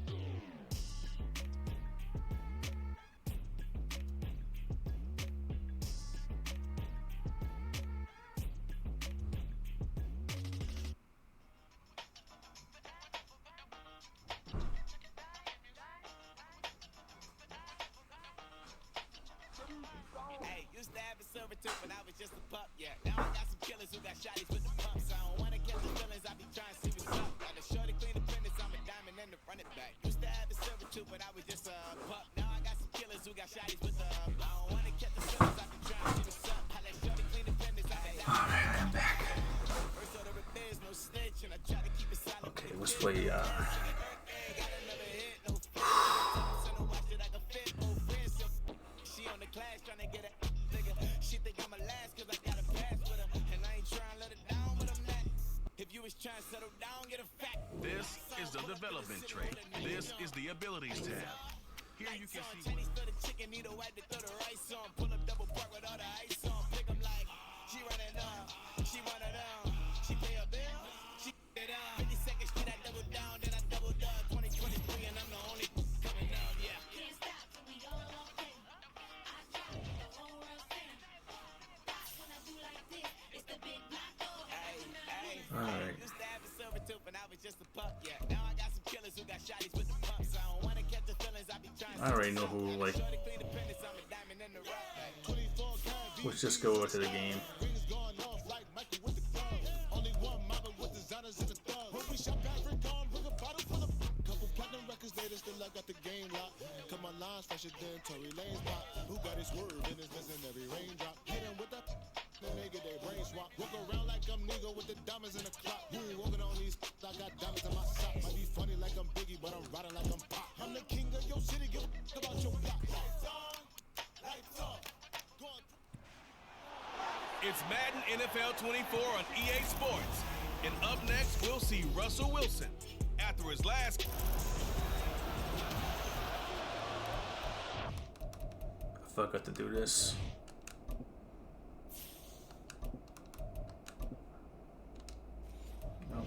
Hey, used to have a servitude when I was just a pup, yeah. Now I got some killers who got shotties with the pumps. I don't wanna catch the feelings, I be trying to see what's up. Got a shorty clean the fitness, I'm a diamond and the run it back. Used to have a servitude when I was just a pup. Now I got some killers who got shotties with the I don't wanna catch the feelings, I be trying to see what's up. I let shorty clean the fitness, I'm a diamond. Alright, I'm back. First order of biz, no snitch, and I try to keep it silent. Okay, let's play, She on the class trying to get a nigga. She think I'm a last cause I got a pass with her. And I ain't trying to let it down, but I'm not. If you was trying to settle down, get a fact. This is the development trait. This is the abilities tab. Here you can see Chinese for the chicken, need a wipe to throw the rice on. Pull up double park with all the ice on. Pick 'em like, she running up, she want it down. She pay a bill, she it up. 50 seconds, she that double down, then I doubled up. 2023 and I'm the only coming up, yeah. Can't stop till we all walk in. I try to make the whole world sing. That's when I do like this. It's the big block. alright. Used to have a servitude when I was just a pup, yeah. Now I got some killers who got shotties with the pumps. I don't wanna catch the feelings, I be trying to. I already know who, like. Let's just go to the game. Walk around like I'm nigga with the diamonds in the clock. You ain't walking on these, I got diamonds in my socks. Might be funny like I'm Biggie, but I'm riding like I'm Pop. I'm the king of your city, give a about your block. Lights on. it's Madden NFL 24 on EA Sports. And up next, we'll see Russell Wilson after his last. I forgot to do this. No.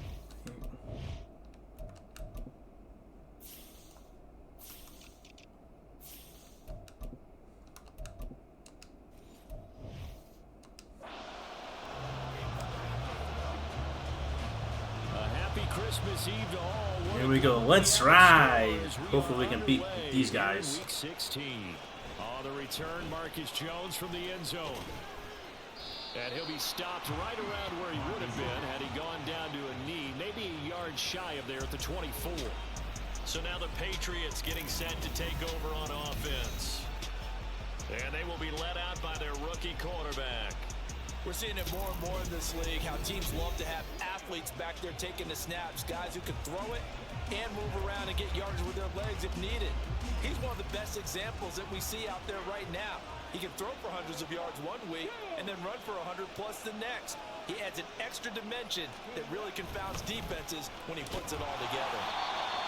Christmas Eve to all. Here we go. Let's ride. Hopefully we can beat these guys. Week 16. On the return, Marcus Jones from the end zone. And he'll be stopped right around where he would have been had he gone down to a knee, maybe a yard shy of there at the 24. So now the Patriots getting set to take over on offense. And they will be led out by their rookie quarterback. We're seeing it more and more in this league, how teams love to have athletes back there taking the snaps, guys who can throw it and move around and get yards with their legs if needed. He's one of the best examples that we see out there right now. He can throw for hundreds of yards one week and then run for 100+ the next. He adds an extra dimension that really confounds defenses when he puts it all together.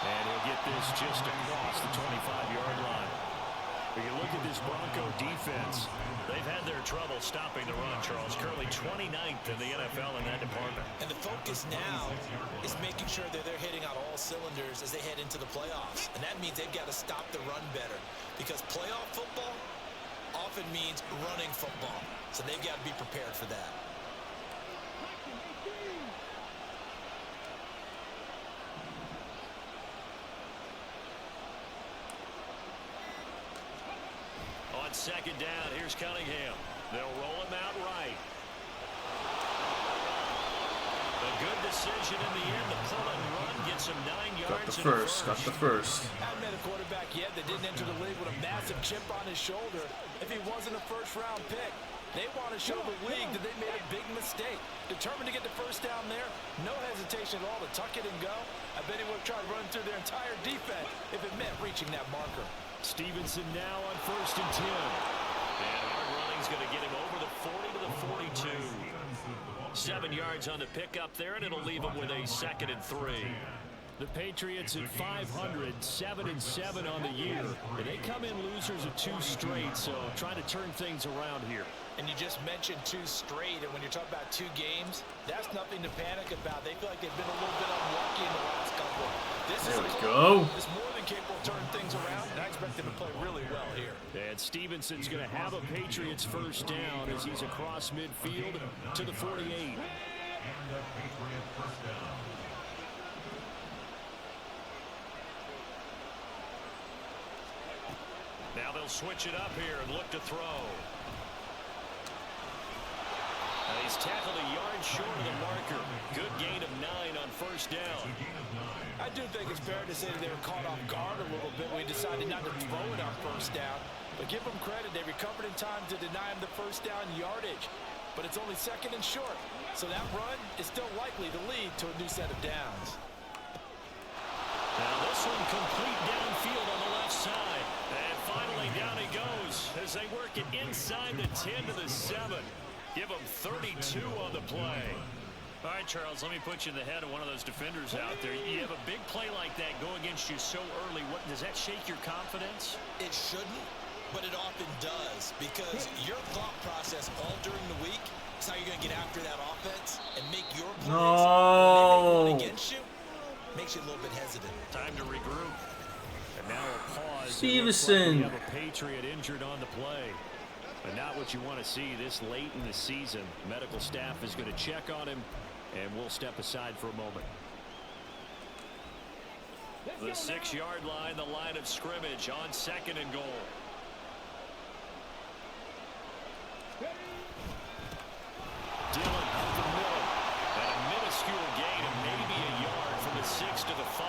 And he'll get this just across the 25-yard line. When you look at this Bronco defense, they've had their trouble stopping the run, Charles. Currently 29th in the NFL in that department. And the focus now is making sure that they're hitting on all cylinders as they head into the playoffs. And that means they've got to stop the run better, because playoff football often means running football. So they've got to be prepared for that. On second down, here's Cunningham. They'll roll him out right. A good decision in the end. The pull and run gets him 9 yards. Got the first. Got the first. Haven't met a quarterback yet that didn't enter the league with a massive chip on his shoulder if he wasn't a first-round pick. They want to show the league that they made a big mistake. Determined to get the first down there. No hesitation at all to tuck it and go. I bet he would have tried running through their entire defense if it meant reaching that marker. Stevenson now on 1st and 10. And hard running's going to get him over the 40 to the 42. 7 yards on the pickup there, and it'll leave him with a 2nd and 3. The Patriots at 500, 7-7 on the year. And they come in losers of 2 straight, so trying to turn things around here. And you just mentioned 2 straight, and when you're talking about 2 games, that's nothing to panic about. They feel like they've been a little bit unlucky in the last couple. There we go. It's more than capable of turning things around, and I expect them to play really well here. And Stevenson's going to have a Patriots first down as he's across midfield to the 48. Now they'll switch it up here and look to throw. And he's tackled a yard short of the marker. Good gain of 9 on first down. I do think it's fair to say that they were caught off guard a little bit when he decided not to throw it on first down. But give them credit, they recovered in time to deny him the first down yardage. But it's only 2nd and short, so that run is still likely to lead to a new set of downs. Now this one complete downfield on the left side. And finally down he goes as they work it inside the 10 to the 7. Give him 32 on the play. All right, Charles, let me put you in the head of one of those defenders out there. You have a big play like that go against you so early. What does that shake your confidence? It shouldn't, but it often does, because your thought process all during the week is how you're going to get after that offense and make your plays against you. Makes you a little bit hesitant. Time to regroup. And now a pause. Stevenson. We have a Patriot injured on the play. But not what you want to see this late in the season. Medical staff is going to check on him, and we'll step aside for a moment. The 6-yard line, the line of scrimmage on 2nd and goal. Dillon up the middle. And a minuscule gain of maybe a yard from the 6 to the 5.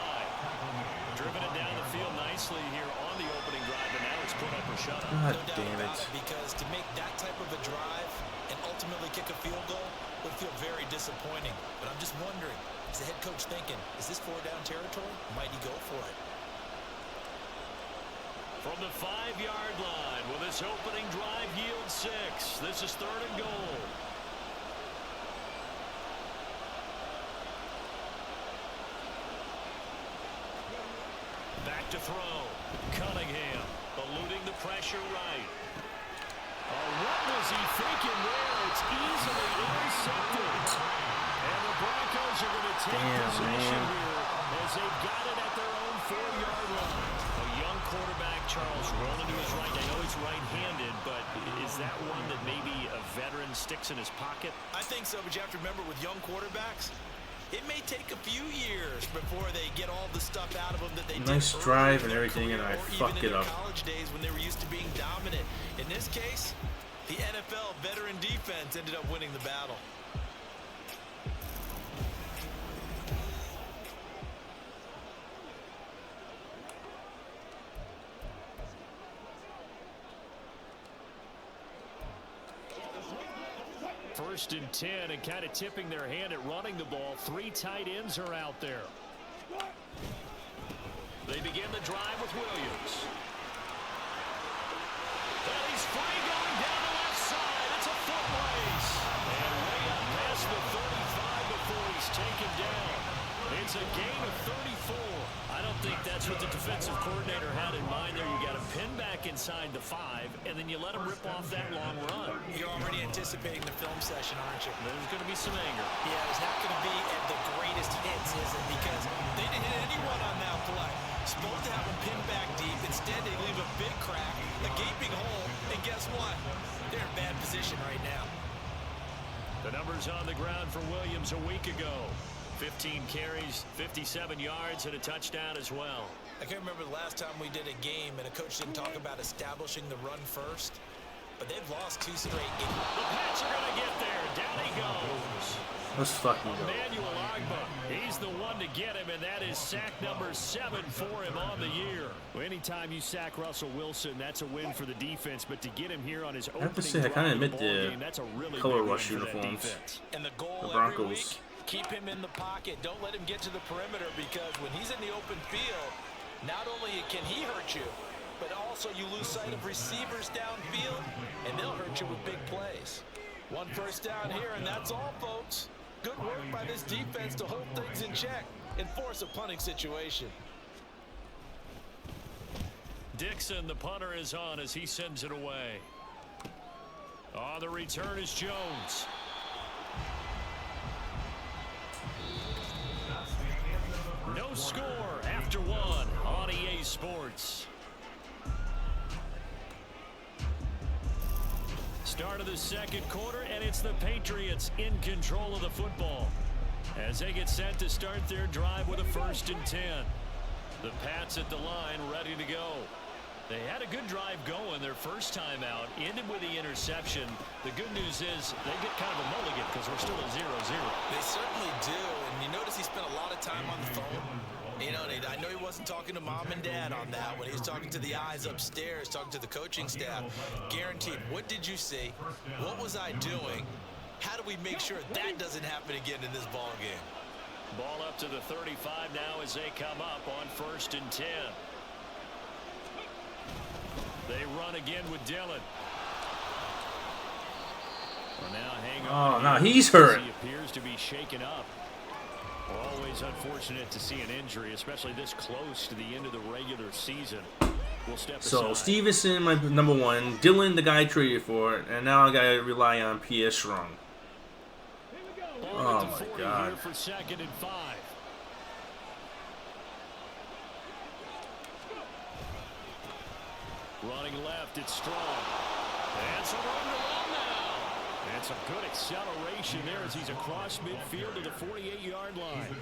Driven it down the field nicely here on the opening drive, and now it's put up or shut up. God damn it. Because to make that type of a drive and ultimately kick a field goal would feel very disappointing. But I'm just wondering, is the head coach thinking, is this 4-down territory? Might he go for it? From the 5-yard line, will this opening drive yield 6? This is 3rd and goal. Back to throw. Cunningham eluding the pressure right. Oh, what was he thinking there? It's easily intercepted. And the Broncos are going to take possession here as they've got it at their own 4-yard line. A young quarterback, Charles, rolling to his right. I know he's right-handed, but is that one that maybe a veteran sticks in his pocket? I think so, but you have to remember with young quarterbacks, It may take a few years before they get all the stuff out of them that they Nice did drive early in and their everything, and career I or fuck even it in up. their college days when they were used to being dominant. In this case, the NFL veteran defense ended up winning the battle. First and 10, and kind of tipping their hand at running the ball. 3 tight ends are out there. They begin the drive with Williams. And he's free going down the left side. It's a foot race. And way up past the 35 before he's taken down. It's a gain of 34. I don't think that's what the defensive coordinator had in mind there. You got to pin back inside the 5, and then you let him rip off that long run. You're already anticipating the film session, aren't you? There's going to be some anger. Yeah, it's not going to be at the greatest hits, is it? Because they didn't hit anyone on that play. Supposed to have them pinned back deep. Instead, they leave a big crack, a gaping hole, and guess what? They're in bad position right now. The numbers on the ground for Williams a week ago. 15 carries, 57 yards, and a touchdown as well. I can't remember the last time we did a game and a coach didn't talk about establishing the run first, but they've lost 2 straight games. The Pats are going to get there. Down he goes. Let's fucking go. Emmanuel Agba. He's the one to get him, and that is sack number 7 for him on the year. Well, anytime you sack Russell Wilson, that's a win for the defense, but to get him here on his opening I have to say, I kind of admit the game, that's a really color big rush win for that uniforms. defense. And the goal The every Broncos. week, keep him in the pocket. Don't let him get to the perimeter, because when he's in the open field, not only can he hurt you, but also you lose sight of receivers downfield, and they'll hurt you with big plays. 1 first down here, and that's all, folks. Good work by this defense to hold things in check and force a punting situation. Dixon, the punter, is on as he sends it away. On the return is Jones. No score after 1 on EA Sports. Start of the second quarter, and it's the Patriots in control of the football as they get set to start their drive with a 1st and 10. The Pats at the line, ready to go. They had a good drive going their first time out, ended with the interception. The good news is they get kind of a mulligan because we're still at 0-0. They certainly do, and you notice he spent a lot of time on the phone. You know, I know he wasn't talking to mom and dad on that when he was talking to the eyes upstairs, talking to the coaching staff. Guaranteed, what did you see? What was I doing? How do we make sure that doesn't happen again in this ball game? Ball up to the 35 now as they come up on 1st and 10. They run again with Dillon. Well, now hang on. Oh, now he's hurt. He appears to be shaken up. Always unfortunate to see an injury, especially this close to the end of the regular season. We'll step So aside. Stevenson, my number 1. Dylan, the guy I traded for, and now I gotta rely on P.S. Strong. Ball at the Oh, my 40 God. here for 2nd and 5. Running left, it's Strong. And some room to run now. And some good acceleration there as he's across midfield to the 48-yard line.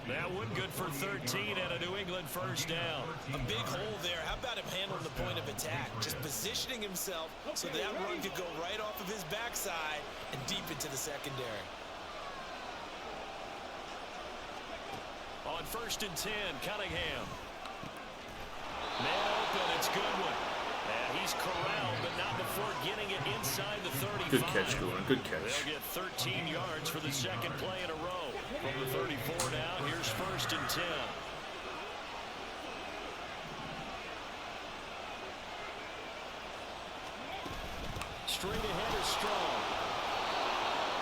That one good for 13 and a New England 1st down. A big hole there. How about him handling the point of attack? Just positioning himself so that run could go right off of his backside and deep into the secondary. On 1st and 10, Cunningham. Man open, it's Goodwin. And he's corralled, but not before getting it inside the 35. Good catch, Goodwin. Good catch. They'll get 13 yards for the 2nd play in a row. From the 34 now, here's 1st and 10. Straight ahead is Strong.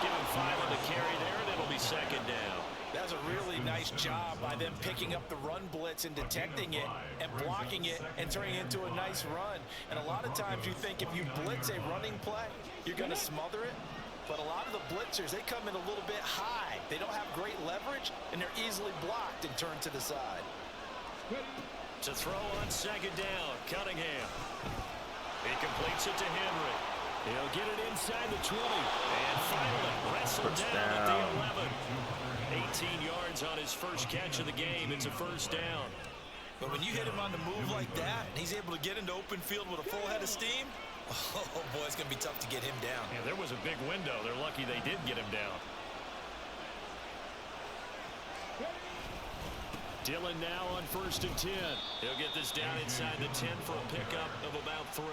Giving 5 on the carry there, and it'll be 2nd down. That's a really nice job by them picking up the run blitz and detecting it and blocking it and turning it into a nice run. And a lot of times you think if you blitz a running play, you're going to smother it. But a lot of the blitzers, they come in a little bit high. They don't have great leverage, and they're easily blocked and turned to the side. To throw on 2nd down, Cunningham. He completes it to Henry. He'll get it inside the 20. And finally, wrestled down at the 11. 18 yards on his first catch of the game. It's a first down. But when you hit him on the move like that, and he's able to get into open field with a full head of steam, oh boy, it's going to be tough to get him down. Yeah, there was a big window. They're lucky they did get him down. Dillon now on 1st and 10. He'll get this down inside the 10 for a pickup of about 3.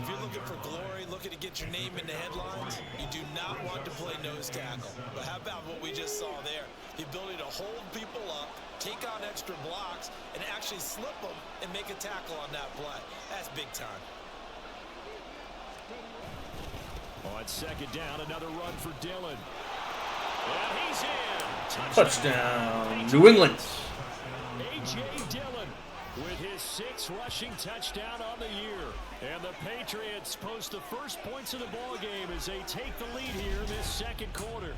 If you're looking for glory, looking to get your name in the headlines, you do not want to play nose tackle. But how about what we just saw there? The ability to hold people up, take on extra blocks, and actually slip them and make a tackle on that play. That's big time. On 2nd down, another run for Dillon. And he's in. Touchdown, New England. A.J. Dillon with his 6th rushing touchdown on the year. And the Patriots post the first points of the ball game as they take the lead here in this 2nd quarter.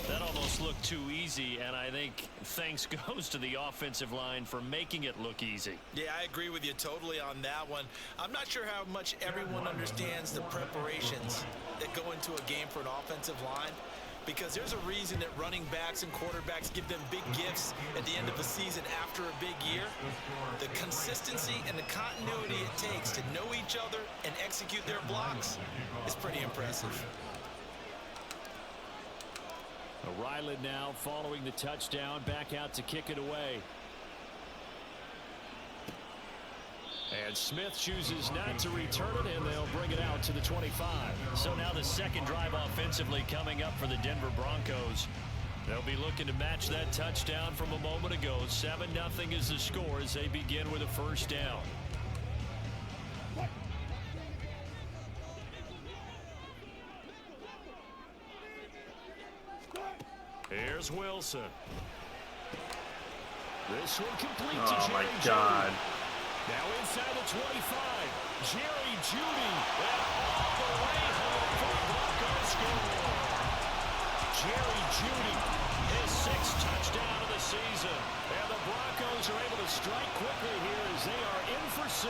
That almost looked too easy, and I think thanks goes to the offensive line for making it look easy. Yeah, I agree with you totally on that one. I'm not sure how much everyone understands the preparations that go into a game for an offensive line, because there's a reason that running backs and quarterbacks give them big gifts at the end of the season after a big year. The consistency and the continuity it takes to know each other and execute their blocks is pretty impressive. Ryland now following the touchdown, back out to kick it away. And Smith chooses not to return it, and they'll bring it out to the 25. So now the 2nd drive offensively coming up for the Denver Broncos. They'll be looking to match that touchdown from a moment ago. 7-0 is the score as they begin with a first down. Here's Wilson. This one complete to Oh Jerry my God. Jeudy. Now inside the 25. Jerry Jeudy. And all the way home for the Broncos score. Jerry Jeudy, his 6th touchdown of the season. And the Broncos are able to strike quickly here as they are in for 6.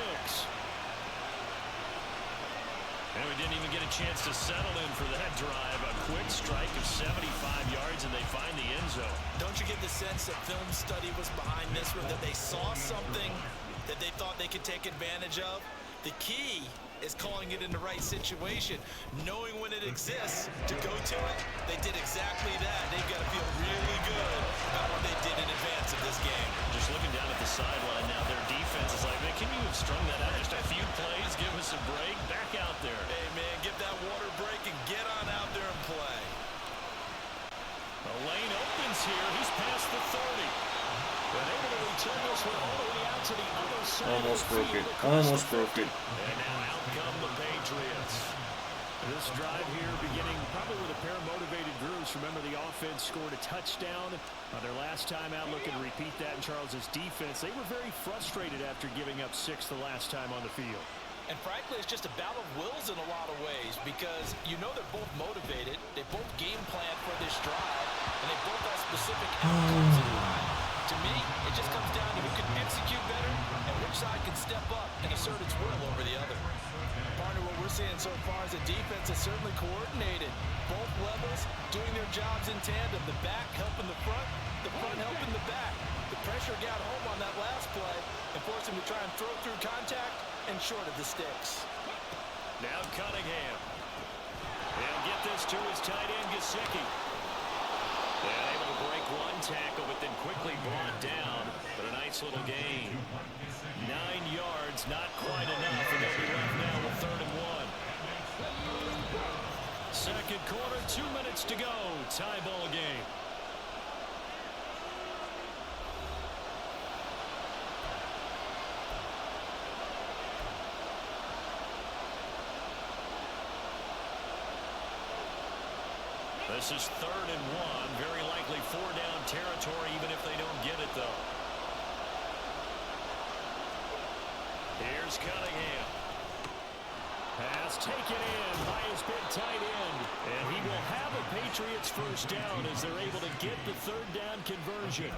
And we didn't even get a chance to settle in for that drive. A quick strike of 75 yards, and they find the end zone. Don't you get the sense that film study was behind this one, that they saw something that they thought they could take advantage of? The key is calling it in the right situation, knowing when it exists to go to it. They did exactly that. They've got to feel really good about what they did in advance of this game. Just looking down at the sideline now, their defense is like, man, can you have strung that out just a few plays? Give us a break. Back out there. Hey, man, get that water break and get on out there and play. The lane opens here. He's past the 30. But able to return this one all the way out to the other side. Almost broke it. Almost broke it. And now out come the Patriots. This drive here beginning probably with a pair of motivated groups. Remember, the offense scored a touchdown on their last time out. Looking to repeat that in Charles's defense. They were very frustrated after giving up 6 the last time on the field. And frankly, it's just a battle of wills in a lot of ways, because you know they're both motivated. They both game plan for this drive, and they both have specific outcomes in mind. To me, it just comes down to who can execute better and which side can step up and assert its will over the other. Partner, what we're seeing so far is a defense that's certainly coordinated. Both levels doing their jobs in tandem. The back helping the front helping the back. The pressure got home on that last play and forced him to try and throw through contact and short of the sticks. Now Cunningham. He'll get this to his tight end, Gesicki. And able to break one tackle, but then quickly brought down. But a nice little gain. 9 yards, not quite enough, and they'll be left now with 3rd and 1. 2nd quarter, 2 minutes to go. Tie ball game. This is 3rd and 1. Very likely 4-down territory, even if they don't get it, though. Here's Cunningham. Pass taken in by his big tight end. And he will have a Patriots first down as they're able to get the 3rd down conversion.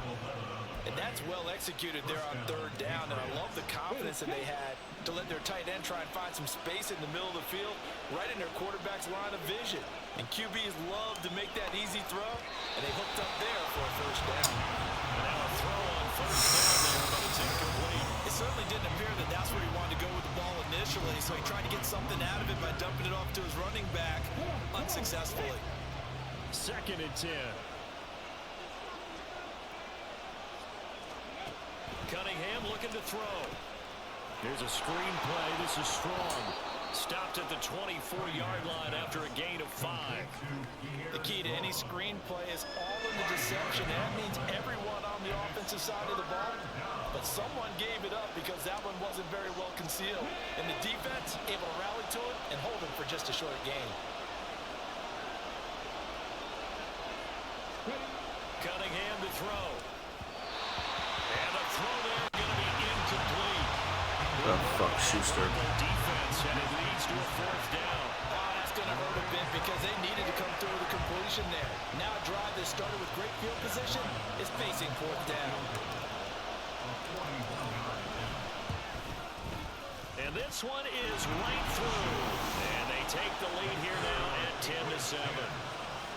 And that's well executed there on 3rd down, and I love the confidence that they had to let their tight end try and find some space in the middle of the field, right in their quarterback's line of vision. And QBs love to make that easy throw, and and they hooked up there for a first down. And now a throw on first down there, but it's incomplete. It certainly didn't appear that that's where he wanted to go with the ball initially, so he tried to get something out of it by dumping it off to his running back unsuccessfully. 2nd and 10. Cunningham looking to throw. Here's a screen play. This is strong. Stopped at the 24-yard line after a gain of 5. The key to any screen play is all in the deception. That means everyone on the offensive side of the ball. But someone gave it up because that one wasn't very well concealed. And the defense able to rally to it and hold him for just a short gain. Cunningham to throw. And a throw there going to be incomplete. Oh, fuck, Schuster. Defense, and it leads to a 4th down. Oh, that's going to hurt a bit because they needed to come through with a completion there. Now a drive that started with great field position is facing 4th down. And this one is right through. And they take the lead here now at 10-7.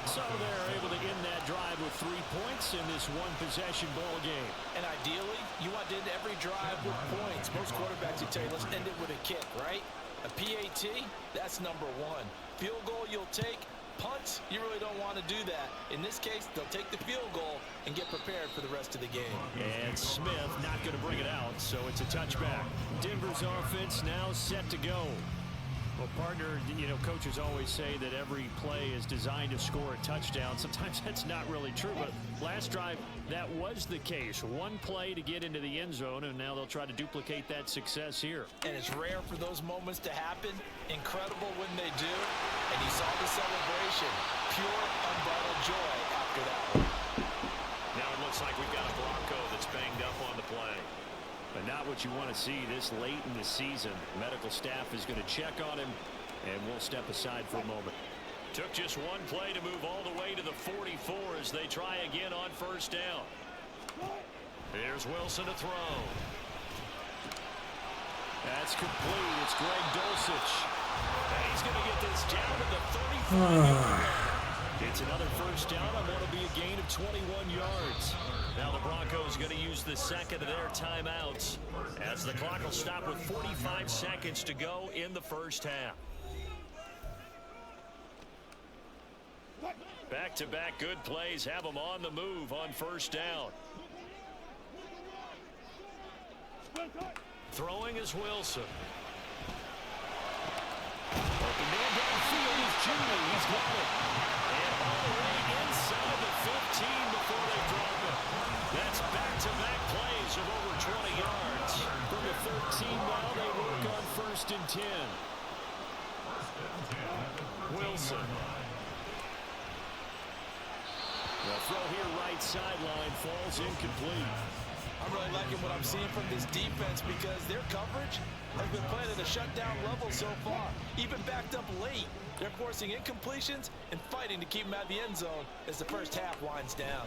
So they're able to end that drive with 3 points in this one-possession ball game. And ideally, you want to end every drive with points. Most quarterbacks would tell you, let's end it with a kick, right? A PAT, that's number 1. Field goal you'll take. Punts, you really don't want to do that. In this case, they'll take the field goal and get prepared for the rest of the game. And Smith not going to bring it out, so it's a touchback. Denver's offense now set to go. Well, partner, you know, coaches always say that every play is designed to score a touchdown. Sometimes that's not really true, but last drive, that was the case. One play to get into the end zone, and now they'll try to duplicate that success here. And it's rare for those moments to happen. Incredible when they do. And you saw the celebration. Pure, unbridled joy after that one. Now it looks like we've got a Bronco that's banged up on the play. But not what you want to see this late in the season. Medical staff is going to check on him, and we'll step aside for a moment. Took just one play to move all the way to the 44 as they try again on first down. Here's Wilson to throw. That's complete. It's Greg Dulcich. And he's going to get this down to the 35. It's another first down on what will be a gain of 21 yards. Now the Broncos going to use the second of their timeouts as the clock will stop with 45 seconds to go in the first half. Back-to-back good plays have them on the move on first down. Throwing is Wilson. Open man downfield is Judy. He's got it. And all the way inside the 15 before they drop it. That's back-to-back plays of over 20 yards. From the 13 now, they work on 1st and 10. Wilson. The throw here right sideline falls incomplete. I'm really liking what I'm seeing from this defense because their coverage has been playing at a shutdown level so far. Even backed up late, they're forcing incompletions and fighting to keep them out of the end zone as the first half winds down.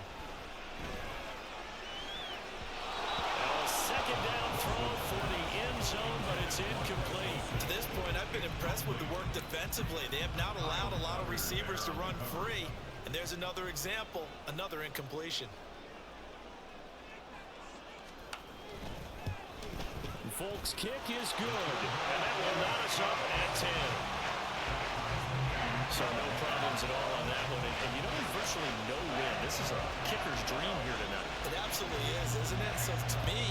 A second down throw for the end zone, but it's incomplete. To this point, I've been impressed with the work defensively. They have not allowed a lot of receivers to run free. And there's another example, another incompletion. Folk's kick is good, and that will knot us up at 10. So no problems at all on that one, and you know, virtually no win. This is a kicker's dream here tonight. It absolutely is, isn't it? So to me,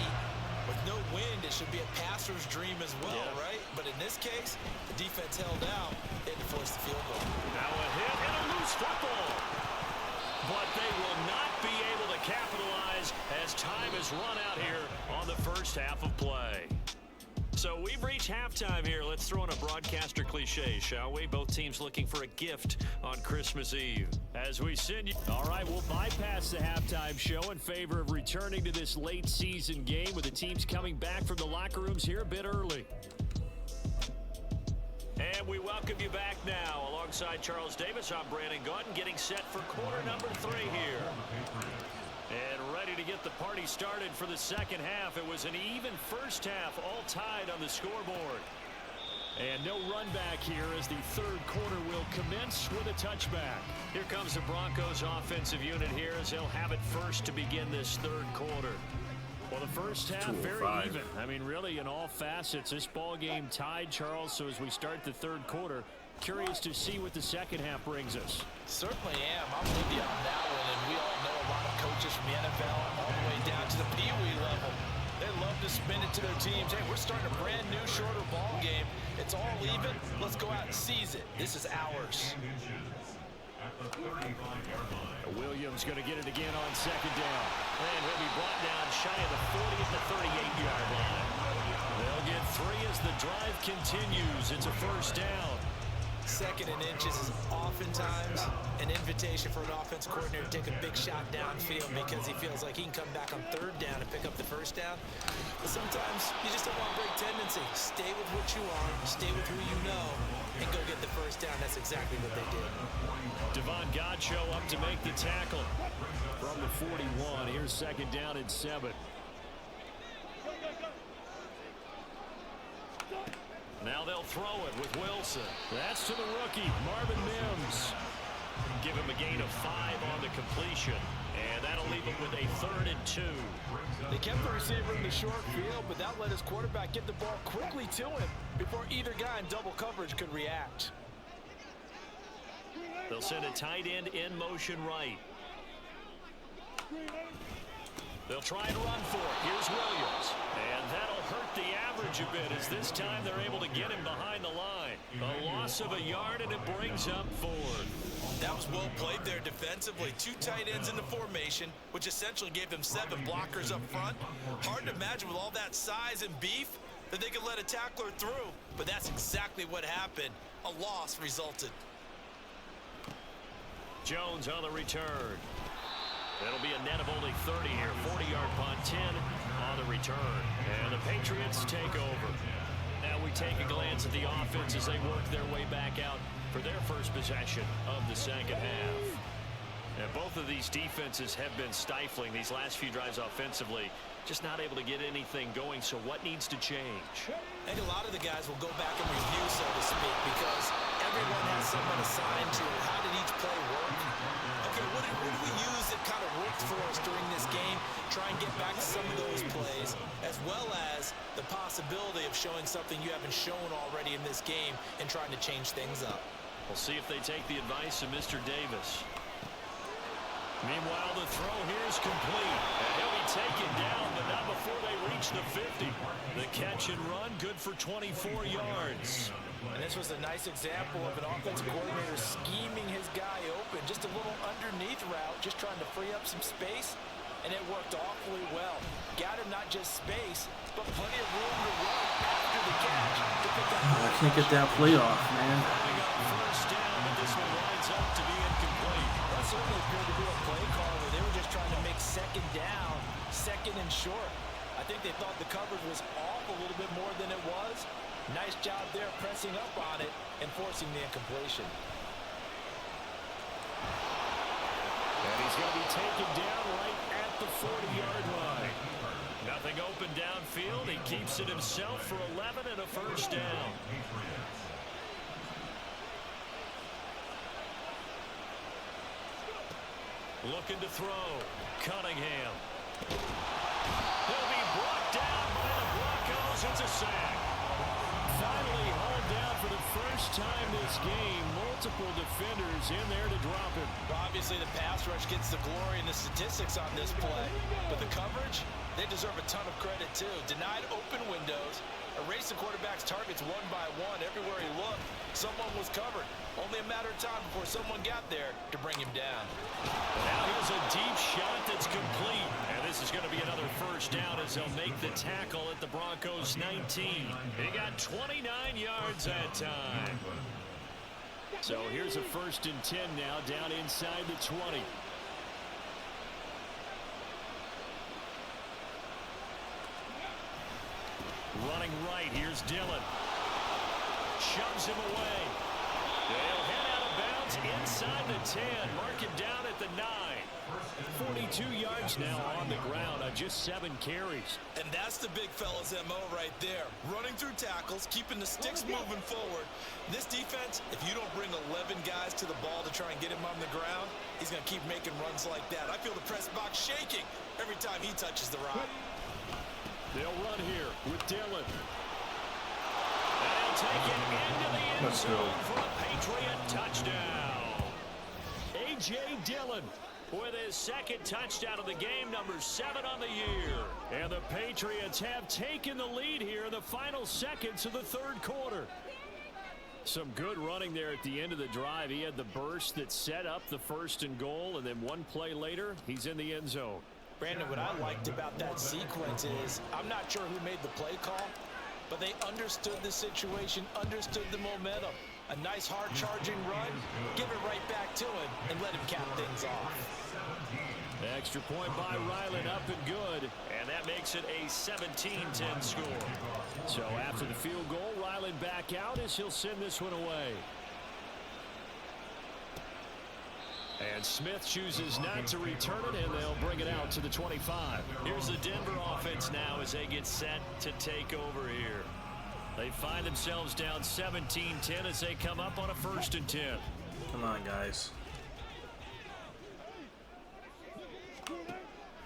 with no wind, it should be a passer's dream as well, right? But in this case, the defense held out and forced the field goal. Now a hit and a loose football. But they will not be able to capitalize as time is run out here on the first half of play. So we've reached halftime here. Let's throw in a broadcaster cliche, shall we? Both teams looking for a gift on Christmas Eve. As we send you... All right, we'll bypass the halftime show in favor of returning to this late season game with the teams coming back from the locker rooms here a bit early. And we welcome you back now. Alongside Charles Davis, I'm Brandon Gaudin, getting set for quarter number 3 here. And ready to get the party started for the second half. It was an even first half, all tied on the scoreboard. And no run back here as the third quarter will commence with a touchback. Here comes the Broncos offensive unit here as they'll have it first to begin this third quarter. Well, the first half very even. I mean, really in all facets, this ball game tied, Charles. So as we start the third quarter, curious to see what the second half brings us. Certainly am. I'm with you on that one. And we all know a lot of coaches from the NFL all the way down to the Pee-wee level. They love to spin it to their teams. Hey, we're starting a brand new, shorter ball game. It's all even. Let's go out and seize it. This is ours. Williams going to get it again on second down. And he'll be brought down shy of the 40 at the 38-yard line. They'll get 3 as the drive continues. It's a first down. Second and inches is oftentimes an invitation for an offense coordinator to take a big shot downfield because he feels like he can come back on third down and pick up the first down. But sometimes you just don't want to break tendency. Stay with what you are, stay with who you know, and go get the first down. That's exactly what they did. Devon Godchaux up to make the tackle from the 41. Here's second down and 7. Now they'll throw it with Wilson. That's to the rookie, Marvin Mims. Give him a gain of 5 on the completion. And that'll leave him with a 3rd and 2. They kept the receiver in the short field, but that let his quarterback get the ball quickly to him before either guy in double coverage could react. They'll send a tight end in motion right. They'll try and run for it. Here's Williams. And that'll hurt the average a bit as this time they're able to get him behind the line. A loss of a yard, and it brings up 4. That was well played there defensively. 2 tight ends in the formation, which essentially gave them 7 blockers up front. Hard to imagine with all that size and beef that they could let a tackler through. But that's exactly what happened. A loss resulted. Jones on the return. It'll be a net of only 30 here. 40-yard punt, 10 on the return. And the Patriots take over. Now we take a glance at the offense as they work their way back out for their first possession of the second half. And both of these defenses have been stifling these last few drives offensively. Just not able to get anything going, so what needs to change? I think a lot of the guys will go back and review, so to speak, because everyone has someone assigned to it. How did each play work? Okay, what did we use that kind of worked for us during this game? Try and get back to some of those plays, as well as the possibility of showing something you haven't shown already in this game and trying to change things up. We'll see if they take the advice of Mr. Davis. Meanwhile, the throw here is complete. And he'll be taken down, but not before they reach the 50. The catch and run, good for 24 yards. And this was a nice example of an offensive coordinator scheming his guy open. Just a little underneath route, just trying to free up some space, and it worked awfully well. Got him not just space, but plenty of room to run after the catch. I can't get that play off, man. First down, but this one winds up to be incomplete. That certainly appeared to be a play call where they were just trying to make second down, second and short. I think they thought the coverage was off a little bit more than it was. Nice job there pressing up on it and forcing the incompletion. And he's going to be taken down right at the 40-yard line. Nothing open downfield. He keeps it himself for 11 and a first down. Looking to throw. Cunningham. He'll be brought down by the Broncos. It's a sack. Finally hauled down for the first time this game. Multiple defenders in there to drop him. Obviously, the pass rush gets the glory and the statistics on this play. But the coverage, they deserve a ton of credit, too. Denied open windows. Erased the quarterback's targets one by one. Everywhere he looked, someone was covered. Only a matter of time before someone got there to bring him down. Now here's a deep shot that's complete. And this is going to be another first down as they'll make the tackle at the Broncos 19. They got 29 yards that time. So here's a 1st and 10 now down inside the 20. Running right, here's Dillon. Shoves him away. They'll head out of bounds inside the 10. Mark him down at the 9. 22 yards now on the ground on just 7 carries. And that's the big fella's MO right there. Running through tackles, keeping the sticks moving forward. This defense, if you don't bring 11 guys to the ball to try and get him on the ground, he's going to keep making runs like that. I feel the press box shaking every time he touches the rock. They'll run here with Dillon. And they'll take it into the end zone for a Patriot touchdown. A.J. Dillon with his second touchdown of the game, number 7 on the year. And the Patriots have taken the lead here in the final seconds of the third quarter. Some good running there at the end of the drive. He had the burst that set up the 1st and goal, and then one play later, he's in the end zone. Brandon, what I liked about that sequence is, I'm not sure who made the play call, but they understood the situation, understood the momentum. A nice hard-charging run, give it right back to him, and let him cap things off. Extra point by Ryland, up and good, and that makes it a 17-10 score. So after the field goal, Ryland back out as he'll send this one away. And Smith chooses not to return it, and they'll bring it out to the 25. Here's the Denver offense now as they get set to take over here. They find themselves down 17-10 as they come up on a 1st and 10. Come on, guys.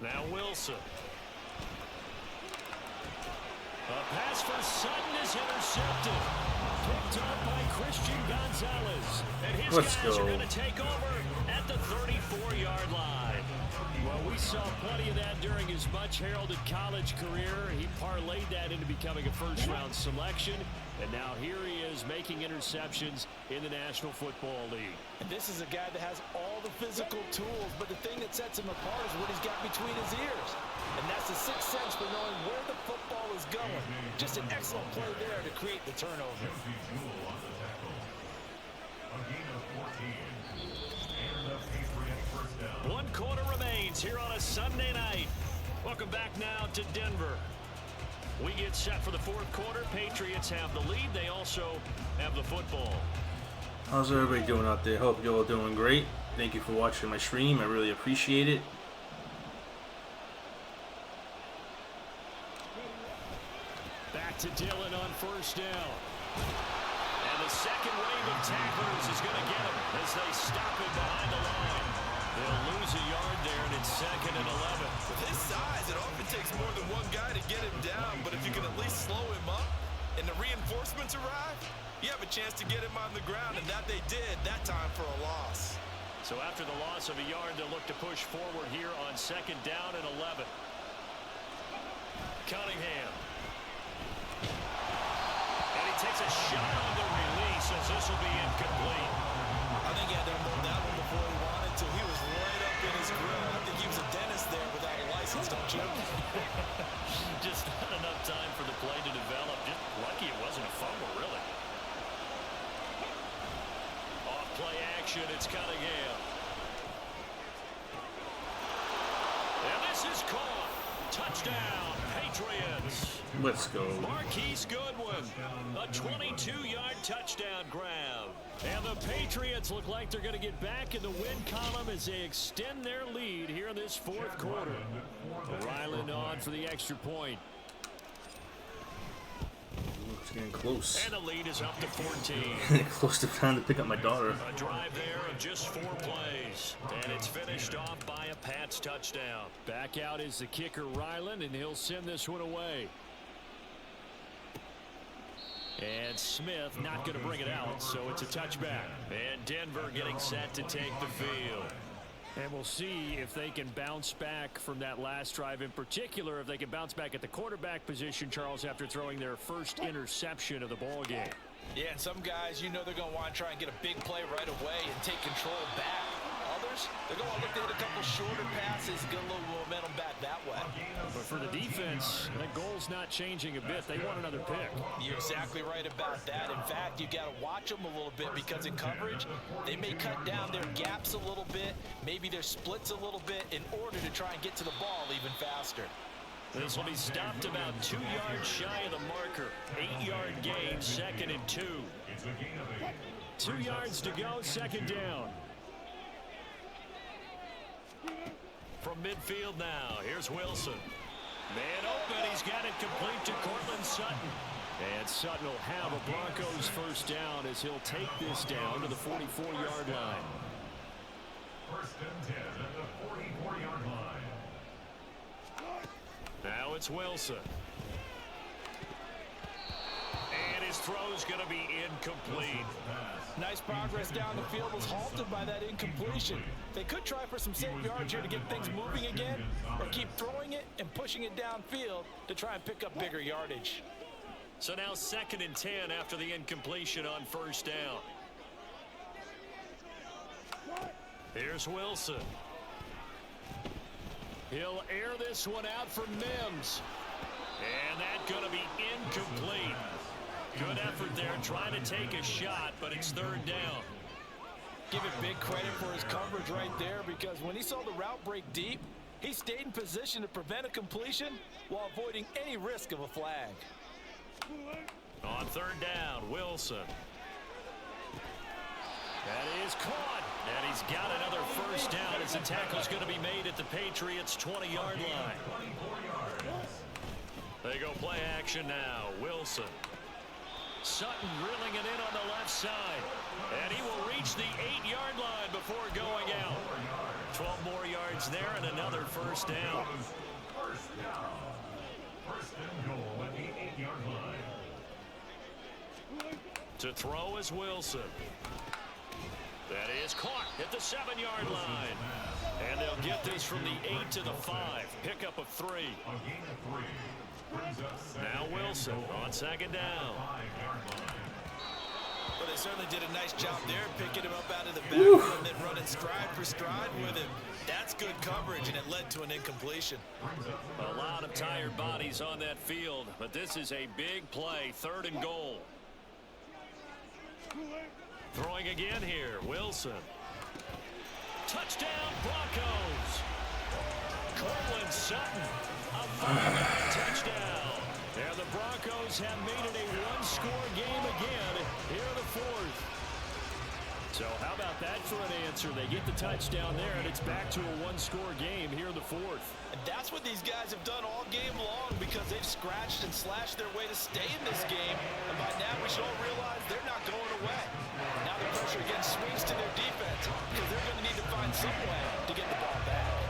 Now Wilson. A pass for Sutton is intercepted. Picked up by Christian Gonzalez. And his guys are going to take over at the 34-yard line. Well, we saw plenty of that during his much-heralded college career. He parlayed that into becoming a first-round selection. And now here he is making interceptions in the National Football League. And this is a guy that has all the physical tools, but the thing that sets him apart is what he's got between his ears. And that's the sixth sense for knowing where the football is going. Just an excellent play there to create the turnover. One quarter remains here on a Sunday night. Welcome back now to Denver. We get set for the 4th quarter. Patriots have the lead. They also have the football. How's everybody doing out there? Hope you're all doing great. Thank you for watching my stream. I really appreciate it. Back to Dillon on 1st down. And the second wave of tacklers is going to get him as they stop him behind the line. They'll lose a yard there, and it's 2nd and 11. With his size, it often takes more than one guy to get him down, but if you can at least slow him up and the reinforcements arrive, you have a chance to get him on the ground, and that they did that time for a loss. So after the loss of a yard, they'll look to push forward here on 2nd down and 11. Cunningham. And he takes a shot on the release as this will be incomplete. I think he had to unload that one before he wanted to. He was right up in his grill. I think he was a dentist there without a license, don't you? Just not enough time for the play to develop. Just lucky it wasn't a fumble, really. Off play action, it's Cunningham. And this is caught. Touchdown, Patriots. Let's go. Marquise Goodwin, a 22-yard touchdown grab. And the Patriots look like they're going to get back in the win column as they extend their lead here in this 4th quarter. Ryland on for the extra point. It's getting close. And the lead is up to 14. Close to time to pick up my daughter. A drive there of just 4 plays. And it's finished off by a Pats touchdown. Back out is the kicker, Ryland, and he'll send this one away. And Smith not going to bring it out, so it's a touchback. And Denver getting set to take the field. And we'll see if they can bounce back from that last drive in particular, if they can bounce back at the quarterback position, Charles, after throwing their first interception of the ball game. Yeah, and some guys, you know they're going to want to try and get a big play right away and take control back. Others, they're going to look to hit a couple shorter passes, get a little momentum back that way. But for the defense, that goal's not changing a bit. They want another pick. You're exactly right about that. In fact, you got to watch them a little bit because in coverage, they may cut down their gaps a little bit, maybe their splits a little bit in order to try and get to the ball even faster. This will be stopped about 2 yards shy of the marker. 8-yard gain, 2nd and 2. 2 yards to go, 2nd down. From midfield now. Here's Wilson. Man open. He's got it complete to Cortland Sutton. And Sutton will have a Broncos first down as he'll take this down to the 44-yard line. First and 10 at the 44-yard line. Now it's Wilson. And his throw's going to be incomplete. Nice progress down the field was halted by that incompletion. They could try for some safe yards here to get things moving again, or keep throwing it and pushing it downfield to try and pick up bigger yardage. So now 2nd and 10 after the incompletion on first down. Here's Wilson. He'll air this one out for Mims. And that's going to be incomplete. Good effort there trying to take a shot, but it's 3rd down. Give it big credit for his coverage right there, because when he saw the route break deep, he stayed in position to prevent a completion while avoiding any risk of a flag. On 3rd down, Wilson. That is caught. And he's got another first down as the tackle's going to be made at the Patriots' 20-yard line. They go play action now. Wilson. Sutton drilling it in on the left side. And he will reach the 8-yard line before going out. 12 more yards there and another first down. First down. First and goal at the 8-yard line. To throw is Wilson. That is caught at the 7-yard line. And they'll get this from the 8 to the 5. Pickup of 3. A gain of 3. Now Wilson on 2nd down. Well, they certainly did a nice job there, picking him up out of the backfield and then running stride for stride with him. That's good coverage, and it led to an incompletion. A lot of tired bodies on that field, but this is a big play. 3rd and goal. Throwing again here, Wilson. Touchdown, Broncos. Cortland Sutton, a 5-yard touchdown. And the Broncos have made it a one-score game again here in the 4th. So how about that for an answer? They get the touchdown there, and it's back to a one-score game here in the 4th. And that's what these guys have done all game long, because they've scratched and slashed their way to stay in this game. And by now we should all realize they're not going away. Now the pressure again swings to their defense, because they're going to need to find some way to get the ball back.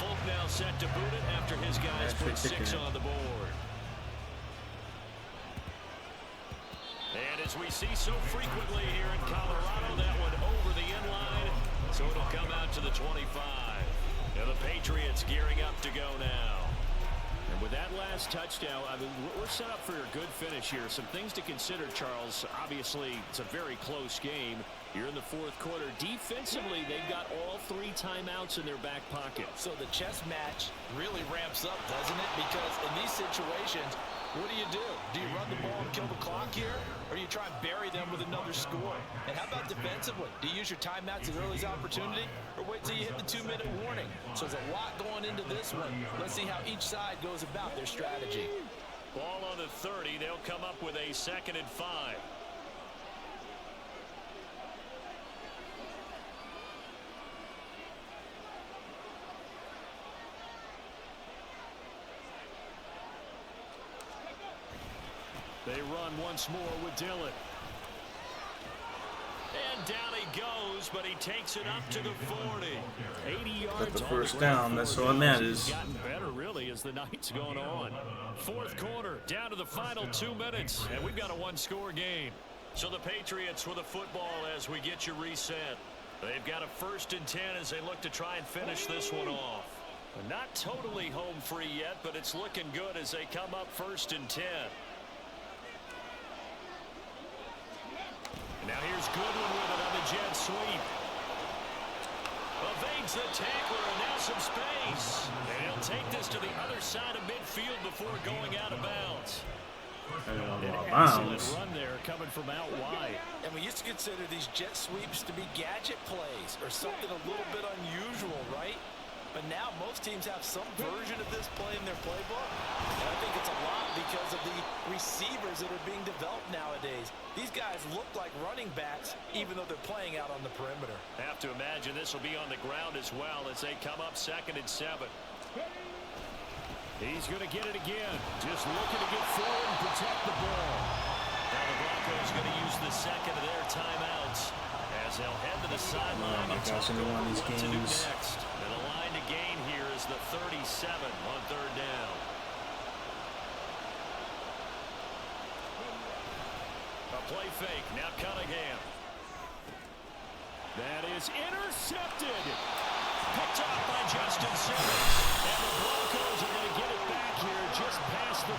Folk now set to boot it after his guys put 6 on the board. And as we see so frequently here in Colorado, that one over the end line, so it'll come out to the 25. And the Patriots gearing up to go now. And with that last touchdown, I mean, we're set up for a good finish here. Some things to consider, Charles. Obviously, it's a very close game. You're in the 4th quarter. Defensively, they've got all 3 timeouts in their back pocket. So the chess match really ramps up, doesn't it? Because in these situations, what do? Do you run the ball and kill the clock here? Or do you try and bury them with another score? And how about defensively? Do you use your timeouts as early as opportunity? Or wait till you hit the 2-minute warning? So there's a lot going into this one. Let's see how each side goes about their strategy. Ball on the 30. They'll come up with a 2nd and 5. They run once more with Dillon. And down he goes, but he takes it up to the 40. 80 yards. Got the first down. That's all that matters. Gotten better, really, as the night's gone on. 4th quarter, down to the final 2 minutes, and we've got a one-score game. So the Patriots with the football as we get you reset. They've got a 1st and 10 as they look to try and finish this one off. Not totally home free yet, but it's looking good as they come up 1st and 10. Now here's Goodwin with it on the jet sweep. Evades the tackler, and now some space. And he'll take this to the other side of midfield before going out of bounds. An excellent run there coming from out wide. And we used to consider these jet sweeps to be gadget plays or something a little bit unusual, right? But And now most teams have some version of this play in their playbook. And I think it's a lot because of the receivers that are being developed nowadays. These guys look like running backs even though they're playing out on the perimeter. I have to imagine this will be on the ground as well as they come up 2nd and 7. He's going to get it again. Just looking to get forward and protect the ball. Now the Broncos going to use the second of their timeouts as they'll head to the sideline. Oh my gosh, any one of these games. Next. And the line to gain here is the 37 on 3rd down. A play fake. Now Cunningham. That is intercepted. Picked off by Justin Simmons. And the Broncos are going to get it back here just past the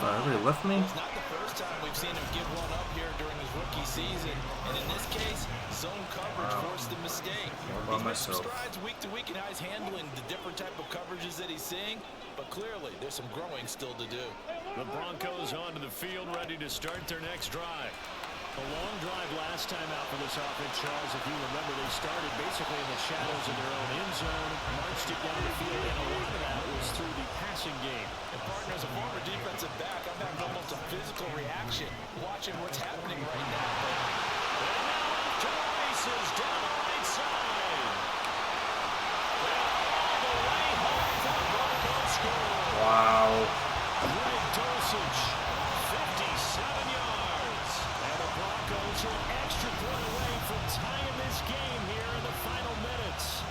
35. Everybody left me? It's not the first time we've seen him give one up here during his rookie season. And in this case, zone coverage forced the mistake. All by He's made some myself. strides week to week and how he's handling the different type of coverages that he's seeing. But clearly, there's some growing still to do. The Broncos onto the field ready to start their next drive. A long drive last time out for this offense, Charles. If you remember, they started basically in the shadows of their own end zone, marched it down the field, and a lot of that was through the passing game. And partner, as a former defensive back, I'm having almost a physical reaction watching what's happening right now. And now off to the races down the right side. All the way home for the Broncos score. Wow. Greg Dulcich, 57 yards. and the Broncos are an extra point away from tying this game here in the final minutes.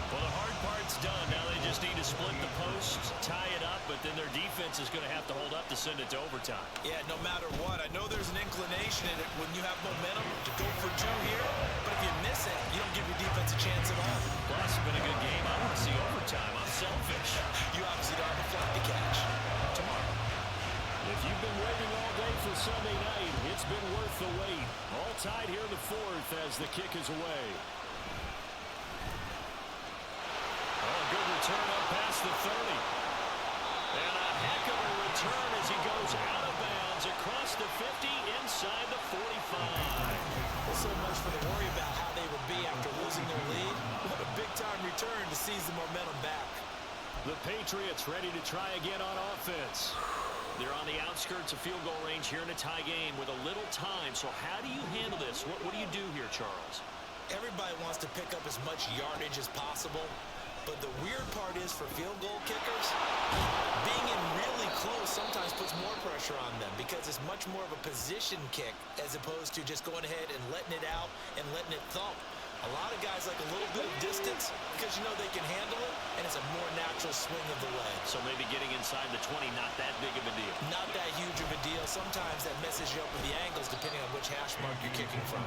Well, the hard part's done. Now they just need to split the posts, tie it up, but then their defense is going to have to hold up to send it to overtime. Yeah, no matter what. I know there's an inclination in it when you have momentum to go for 2 here, but if you miss it, you don't give your defense a chance at all. Plus, it's been a good game. I want to see overtime. I'm selfish. You obviously don't have a flag to catch. Tomorrow. If you've been waiting all day for Sunday night, it's been worth the wait. All tied here in the 4th as the kick is away. Oh, good return up past the 30. And a heck of a return as he goes out of bounds across the 50 inside the 45. Well, so much for the worry about how they would be after losing their lead. What a big-time return to seize the momentum back. The Patriots ready to try again on offense. They're on the outskirts of field goal range here in a tie game with a little time. So how do you handle this? What do you do here, Charles? Everybody wants to pick up as much yardage as possible, but the weird part is for field goal kickers, being in really close sometimes puts more pressure on them because it's much more of a position kick as opposed to just going ahead and letting it out and letting it thump. A lot of guys like a little bit of distance because you know they can handle it, and it's a more natural swing of the leg. So maybe getting inside the 20, not that big of a deal. Not that huge of a deal. Sometimes that messes you up with the angles depending on which hash mark you're kicking from.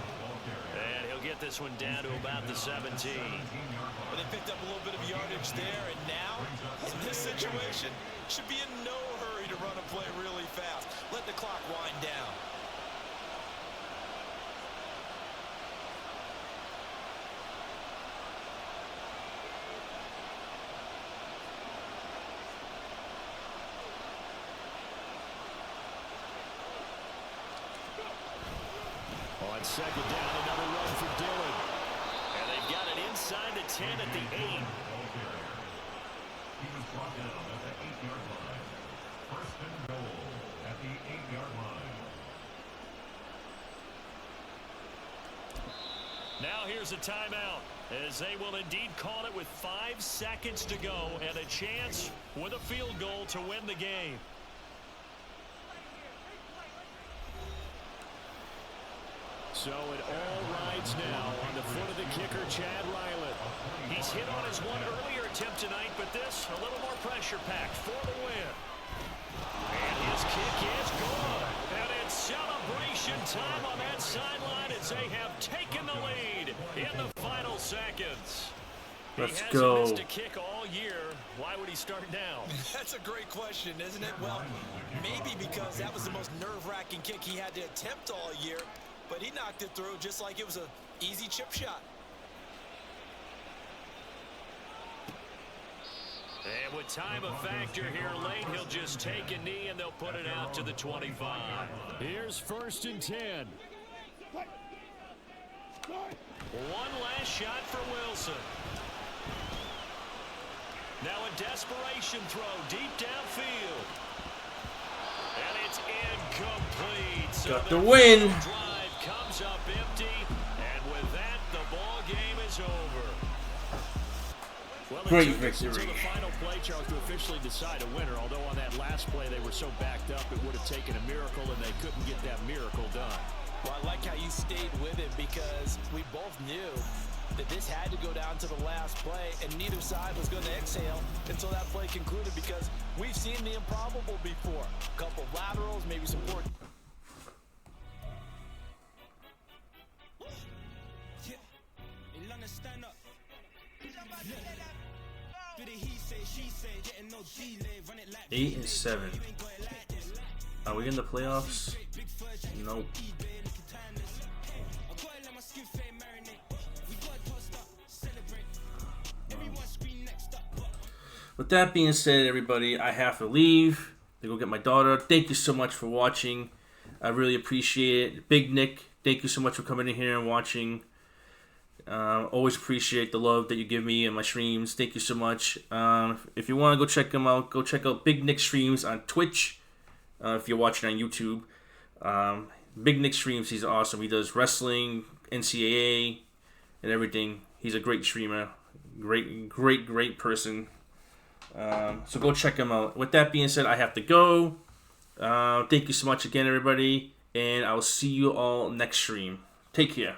And he'll get this one down to about the 17. Well, they picked up a little bit of yardage there, and now, in this situation, should be in no hurry to run a play really fast. Let the clock wind down. On 2nd down, another run for Dillon. And they've got it inside the 10 at the 8. He was brought down at the 8-yard line. 1st and goal at the 8-yard line. Now here's a timeout as they will indeed call it with 5 seconds to go and a chance with a field goal to win the game. So it all rides now on the foot of the kicker, Chad Ryland. He's hit on his one earlier attempt tonight, but this a little more pressure-packed for the win. And his kick is good. And it's celebration time on that sideline as they have taken the lead in the final seconds. Let's he hasn't go. missed a kick all year. Why would he start now? That's a great question, isn't it? Well, maybe because that was the most nerve-wracking kick he had to attempt all year. But he knocked it through just like it was an easy chip shot. And with time a factor here late, he'll just take a knee and they'll put it out to the 25. Here's 1st and 10. One last shot for Wilson. Now a desperation throw deep downfield. And it's incomplete. So got the win. Drive comes up empty. And with that, the ball game is over. Well, Great it took us victory. to the final play, Charles, to officially decide a winner. Although on that last play they were so backed up, it would have taken a miracle, and they couldn't get that miracle done. Well, I like how you stayed with it because we both knew that this had to go down to the last play, and neither side was going to exhale until that play concluded because we've seen the improbable before. A couple of laterals, maybe some poor... Eight and 7. Are we in the playoffs? Nope. With that being said, everybody, I have to leave to go get my daughter. Thank you so much for watching. I really appreciate it. Big Nick, thank you so much for coming in here and watching. Always appreciate the love that you give me and my streams. Thank you so much. If you want to go check them out, go check out Big Nick Streams on Twitch. If you're watching on YouTube, Big Nick Streams, he's awesome. He does wrestling, NCAA, and everything. He's a great streamer. Great person. So go check him out. With that being said, I have to go. Thank you so much again, everybody. And I'll see you all next stream. Take care.